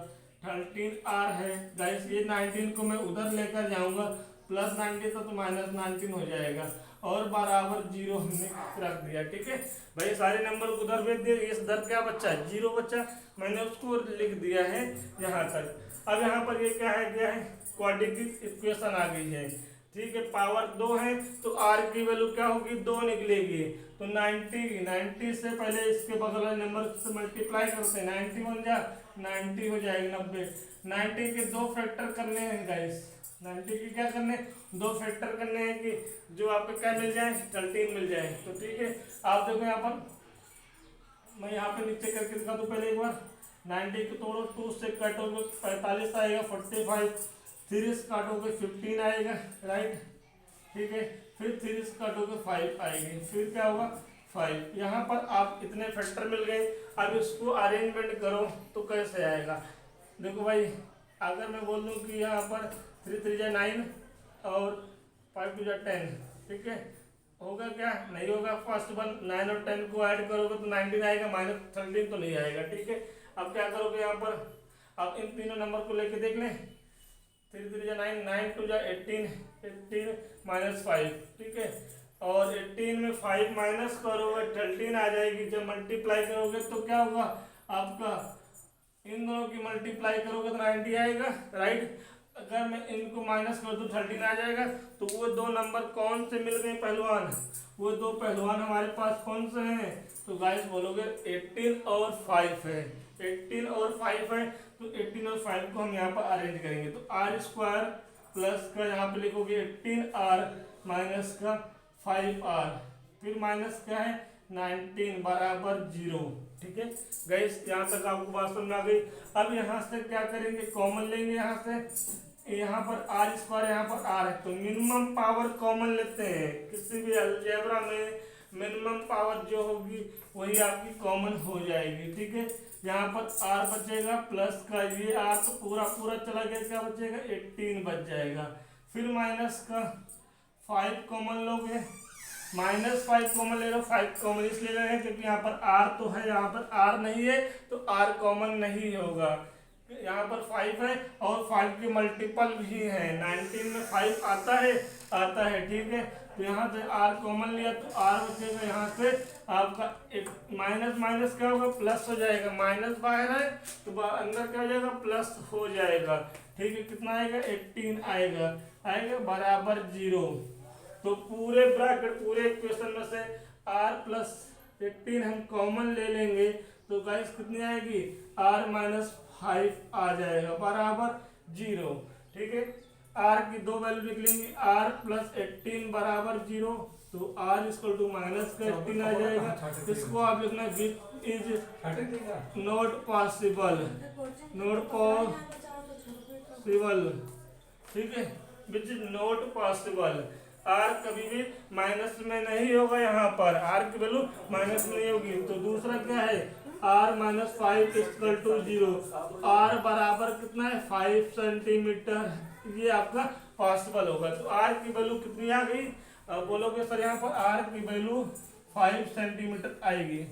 13r है। गाइस ये 19 को मैं उधर लेकर जाऊंगा, प्लस 19 तो माइनस 19 हो जाएगा और बराबर 0 हमने रख दिया। ठीक है भाई, सारे नंबर को उधर भेज दिए, इस दर क्या बच्चा 0 बच्चा, मैंने उसको लिख दिया है यहाँ तक। अब यहाँ पर ये क्या है क्वाड्रेटिक इक्वेशन आ गई है। ठीक है, पावर 2 है तो r की वैल्यू क्या होगी 2 निकलेगी। तो 90 से पहले इसके बगल वाले नंबर से मल्टीप्लाई करते हैं, 90 बन जा 90 हो जाएगी 90। 90 के 2 फैक्टर करने हैं गाइस, 90 के क्या करने 2 फैक्टर करने हैं कि जो आपको क्या मिल जाए 13 मिल जाए। तो ठीक है, आप देखो यहाँ पर मैं यहाँ पे नीचे करके दिखा दूँ पहले एक बार। 90 को तोड़ो, 2 से काटोगे 45 आएगा, 45 3 से काटोगे 15 आएगा, राइट। ठीक है, फिर 3 से काटोगे 5 आएगी, फिर क्या होगा 5। यहाँ पर आप इतने फैक्टर मिल गए। अब इसको अरेंजमेंट करो तो कैसे आएगा, देखो भाई अगर मैं बोल दूँ कि यहाँ पर 3 3 जा 9 और 5 2 जा 10, ठीक है, होगा क्या नहीं होगा। फर्स्ट वन 9 और 10 को ऐड करोगे तो 19 आएगा, माइनस 13 तो नहीं आएगा। ठीक है, अब क्या करोगे यहाँ पर, अब इन तीनों नंबर को लेके देख लें, 3 3 जा 9 9 2 जा 18 18 माइनस 5। ठीक है, और 18 में 5 माइनस करोगे 13 आ जाएगी। जब मल्टीप्लाई करोगे तो क्या होगा आपका, इन दोनों की मल्टीप्लाई करोगे तो 90 आएगा, राइट। अगर मैं इनको माइनस कर दूं 13 आ जाएगा। तो वो दो नंबर कौन से मिल गए पहलवान, वो दो पहलवान हमारे पास कौन से हैं, तो गाइस बोलोगे 18 और 5 है, 18 और 5 है। तो 18 और 5 को हम यहाँ पर अरेंज करेंगे, तो आर स्क्वायर प्लस का यहाँ पे लिखोगे 18r माइनस का 5r, फिर माइनस क्या है 19 बराबर 0। ठीक है गाइस, यहाँ तक आपको बात समझ में आ गई। अब यहाँ से क्या करेंगे, कॉमन लेंगे यहाँ से, यहाँ पर आर स्क्वायर यहाँ पर आर है, तो मिनिमम पावर कॉमन लेते हैं। किसी भी अलजेब्रा में मिनिमम पावर जो होगी वही आपकी कॉमन हो जाएगी। ठीक है, यहाँ पर आर बचेगा प्लस का ये आर तो पूरा पूरा चला गया, क्या बचेगा 18 बच जाएगा। फिर माइनस का 5 कॉमन लोगे, -5 कॉमन ले लो, 5 कॉमन इसलिए ले रहे हैं क्योंकि यहाँ पर आर तो है, यहाँ पर आर नहीं है तो आर कॉमन नहीं होगा। यहाँ पर 5 है और 5 के मल्टीपल भी है, 19 में 5 आता है। ठीक है, तो यहाँ से r कॉमन लिया तो r बचेगा, यहाँ से आपका एक माइनस माइनस क्या होगा प्लस हो जाएगा, माइनस बाहर है तो अंदर क्या हो जाएगा प्लस हो जाएगा। ठीक है, कितना आएगा 18 आएगा बराबर 0। तो पूरे ब्रैकेट पूरे इक्वेशन में से r प्लस 18 हम कॉमन ले लेंगे तो गाइस कितनी आएगी r माइनस 5 आ जाएगा बराबर 0। ठीक है, r की दो वैल्यू निकलेंगी, r प्लस 18 बराबर 0, तो r इक्वल टू माइनस का 18 आ जाएगा। इसको आप लिखना विच इज नॉट पॉसिबल, ठीक है, which is not possible. r कभी भी माइनस में नहीं होगा, यहाँ पर r की वैल्यू माइनस में नहीं होगी। तो दूसरा क्या है r minus 5 equal to 0, r बराबर कितना है 5 सेंटीमीटर, ये आपका पॉसिबल होगा। तो r की वैल्यू कितनी आ गई, बोलोगे सर यहाँ पर r की वैल्यू 5 सेंटीमीटर आएगी।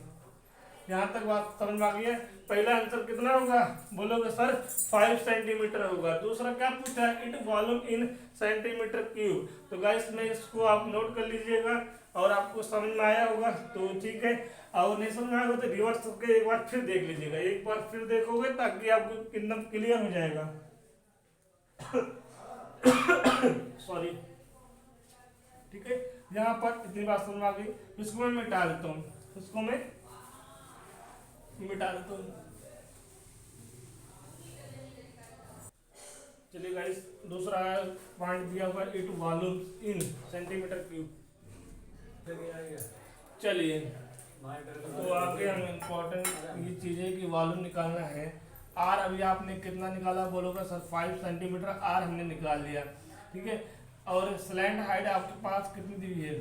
यहाँ तक बात समझ में आ गई है। पहला आंसर कितना होगा, बोलोगे सर 5 सेंटीमीटर होगा। दूसरा क्या पूछा है, it volume in centimetre cube. तो गाइस में इसको आप नोट कर लीजिएगा और आपको समझ में आया होगा तो ठीक है, और नहीं समझ में आएगा तो रिवर्स करके एक बार फिर देख लीजिएगा, एक बार फिर देखोगे ताकि आपको एकदम क्लियर हो जाएगा। सॉरी, ठीक है, यहाँ पर इतनी बात समझ में आ गई। इसको मैं मिटा देता हूँ, इसको मैं मिटा देता हूँ। चलिए गाइस, दूसरा पॉइंट दिया हुआ it volume in centimetre cube. चलिए तो आगे हम इम्पोर्टेंट ये चीज़ है कि वॉल्यूम निकालना है। आर अभी आपने कितना निकाला, बोलोगे सर 5 सेंटीमीटर आर हमने निकाल लिया। ठीक है, और स्लैंड हाइट आपके पास कितनी दी हुई है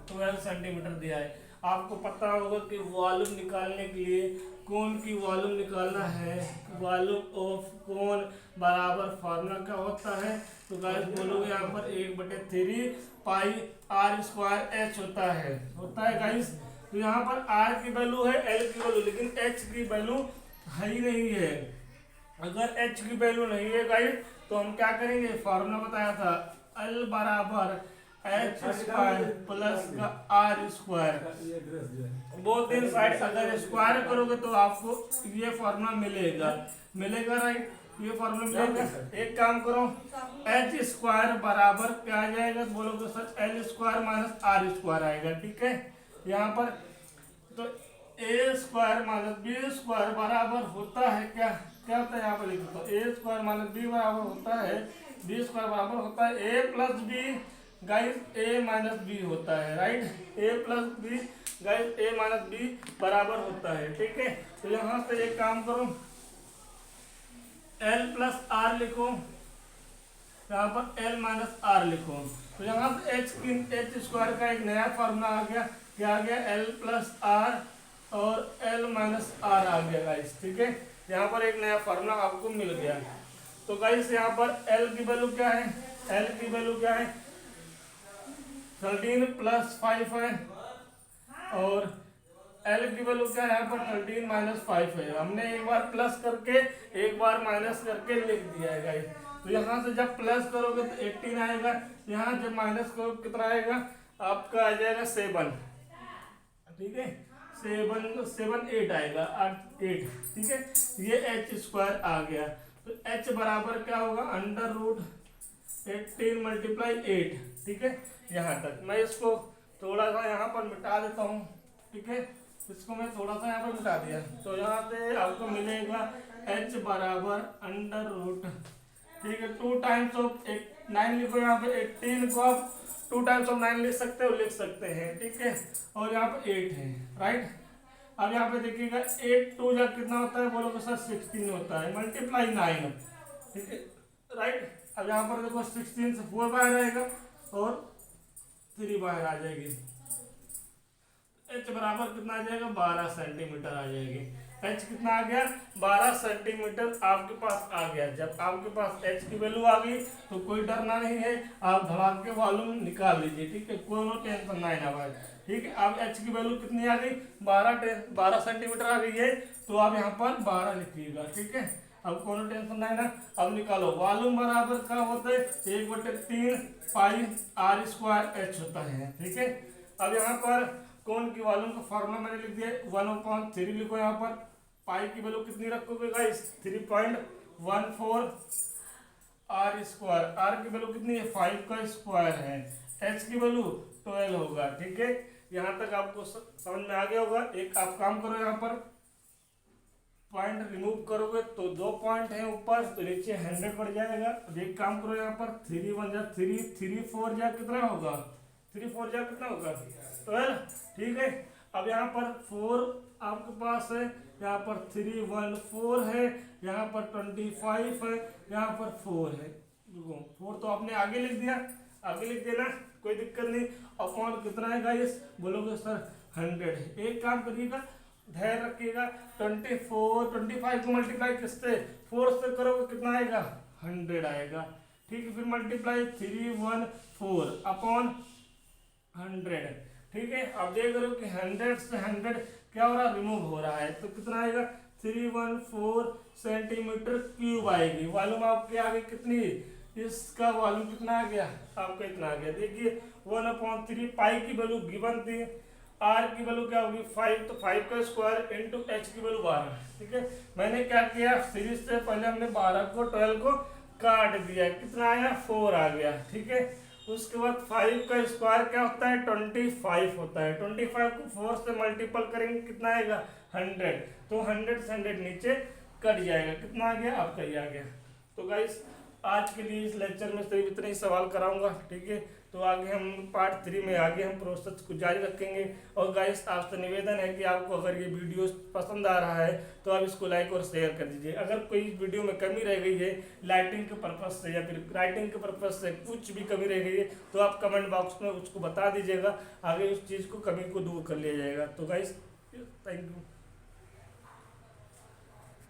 12 सेंटीमीटर दिया है। आपको पता होगा कि वॉल्यूम निकालने के लिए कोन की वॉल्यूम निकालना है, वॉल्यूम ऑफ कोन बराबर फार्मूला क्या होता है, तो गाइस बोलोगे यहाँ पर 1/3 पाई आर स्क्वायर एच होता है गाइस। तो यहाँ पर आर की वैल्यू है, एल की वैल्यू, लेकिन एच की वैल्यू है ही नहीं है। अगर एच की वैल्यू नहीं है गाइस तो हम क्या करेंगे, फार्मूला बताया था एल बराबर एच स्क्वायर प्लस का आर स्क्वायर। बोथ दिन साइड अगर स्क्वायर करोगे तो आपको ये फार्मूला मिलेगा राइट, ये फार्मूला मिलेगा। एक काम करो, एच स्क्वायर बराबर क्या आ जाएगा, बोलोगे sir L square minus R square आएगा, ठीक है। यहाँ पर तो A square minus B square बराबर होता है क्या होता है, यहाँ पर लिखो तो ए स्क्वायर माइनस बी बराबर होता है, बी स्क्वायर बराबर होता है ए प्लस बी गाइस, ए माइनस बी होता है राइट, ए प्लस बी गाइस, ए माइनस बी बराबर होता है, ठीक है। तो यहाँ से एक काम करो, एल प्लस आर लिखो, यहाँ पर एल माइनस आर लिखो। तो यहाँ से एच स्क्वायर का एक नया फार्मूला आ गया, क्या आ गया, एल प्लस आर और एल माइनस आर आ गया गाइस, ठीक है। यहाँ पर एक नया फार्मूला आपको मिल गया। तो गाइस यहाँ पर एल की वैल्यू क्या है, एल की वैल्यू क्या है 13 + 5 है, और एल की वैल्यू क्या है यहाँ पर 13 - 5 है। हमने एक बार प्लस करके एक बार माइनस करके लिख दिया है गाइस। तो यहाँ से जब प्लस करोगे तो 18 आएगा, यहाँ जब माइनस करोगे कितना आएगा, आपका आ जाएगा 7, ठीक है, 7 8 आएगा, 8, ठीक है। ये एच स्क्वायर आ गया। तो एच बराबर क्या होगा, √18 × 8, ठीक है। यहाँ तक मैं इसको थोड़ा सा यहाँ पर मिटा देता हूँ, ठीक है, इसको मैं थोड़ा सा यहाँ पर मिटा दिया। तो यहाँ से आपको मिलेगा h बराबर √, ठीक है, 2 टाइम्स ऑफ 9 लिखो, यहाँ पे 18 को आप 2 टाइम्स ऑफ 9 लिख सकते हैं, ठीक है, और यहाँ पे 8 है राइट। अब यहाँ पे देखिएगा 8 2 जा कितना होता है, बोलोगे सर 16 होता है, मल्टीप्लाई 9, ठीक है राइट। अब यहाँ पर देखो 16 से 4 बाहर आएगा और 3 बाहर आ जाएगी, एच बराबर कितना आ जाएगा, 12 सेंटीमीटर आ जाएगी। एच कितना आ गया, 12 सेंटीमीटर आपके पास आ गया। जब आपके पास एच की वैल्यू आ गई तो कोई डरना नहीं है, आप धड़ाक के वॉल्यूम निकाल लीजिए, ठीक है, कोई टेंशन नहीं ना भाई, ठीक है। अब एच की वैल्यू कितनी आ गई, 12 सेंटीमीटर आ गई है, तो आप यहाँ पर 12 लिखिएगा, ठीक है। अब कोनो टेंशन नहीं ना, अब निकालो वॉल्यूम बराबर क्या होता है, 1/3 पाई आर स्क्वायर एच होता है, ठीक है। अब यहाँ पर कौन की वॉल्यूम का फार्मूला मैंने लिख दिया, 1/3 लिखो। यहाँ पर पाई की वैल्यू कितनी रखोगे गाइस, 3.14 आर स्क्वायर, आर की वैल्यू कितनी है, 5 का स्क्वायर है, एच की वैल्यू 12 होगा, ठीक है। यहाँ तक आपको समझ में आ गया होगा। एक आप काम करो, यहाँ पर पॉइंट रिमूव करोगे तो 2 पॉइंट है ऊपर, तो नीचे 100 बढ़ जाएगा। अब एक काम करो, यहाँ पर 3 1 जा 3, 3 4 जा कितना होगा, 3 4 जा कितना होगा 12, ठीक है। अब यहाँ पर 4 आपके पास है, यहाँ पर 3 1 4 है, यहाँ पर 25 है, यहाँ पर 4 है, 4 तो आपने आगे लिख दिया, आगे लिख देना, कोई दिक्कत नहीं। अपॉन कितना है गाइस, बोलोगे सर 100 है। एक काम करिएगा, धैर्य रखिएगा, 25 को मल्टीप्लाई किससे, 4 से करोगे कितना आएगा, 100 आएगा, ठीक है। फिर मल्टीप्लाई 3 1 4 अपॉन 100, ठीक है। अब देख रहे हो कि 100 से 100 क्या हो रहा है, रिमूव हो रहा है, तो कितना आएगा 314 सेंटीमीटर क्यूब आएगी। वॉल्यूम आपके आगे कितनी, इसका वॉल्यूम कितना आ गया, आपका इतना आ गया। देखिए 1/3 पाई की वैल्यू गिवन थी, आर की वैल्यू क्या होगी 5, तो 5 का स्क्वायर इंटू एच की वैल्यू 12, ठीक है। मैंने क्या किया, सीरीज से पहले हमने 12 को 12 को काट दिया, कितना आया 4 आ गया, ठीक है। उसके बाद 5 का स्क्वायर क्या होता है 25 होता है, 25 को 4 से मल्टीपल करेंगे कितना आएगा 100, तो 100 से 100 नीचे कट जाएगा, कितना आ गया आपका ये आ गया। तो गाइस आज के लिए इस लेक्चर में सिर्फ इतने ही सवाल कराऊंगा, ठीक है। तो आगे हम पार्ट 3 में आगे हम प्रोसेस को जारी रखेंगे। और गाइस आपसे निवेदन है कि आपको अगर ये वीडियो पसंद आ रहा है तो आप इसको लाइक और शेयर कर दीजिए। अगर कोई वीडियो में कमी रह गई है लाइटिंग के पर्पज़ से या फिर राइटिंग के पर्पज़ से कुछ भी कमी रह गई है तो आप कमेंट बॉक्स में उसको बता दीजिएगा, आगे उस चीज़ को कमी को दूर कर लिया जाएगा। तो गाइस थैंक यू।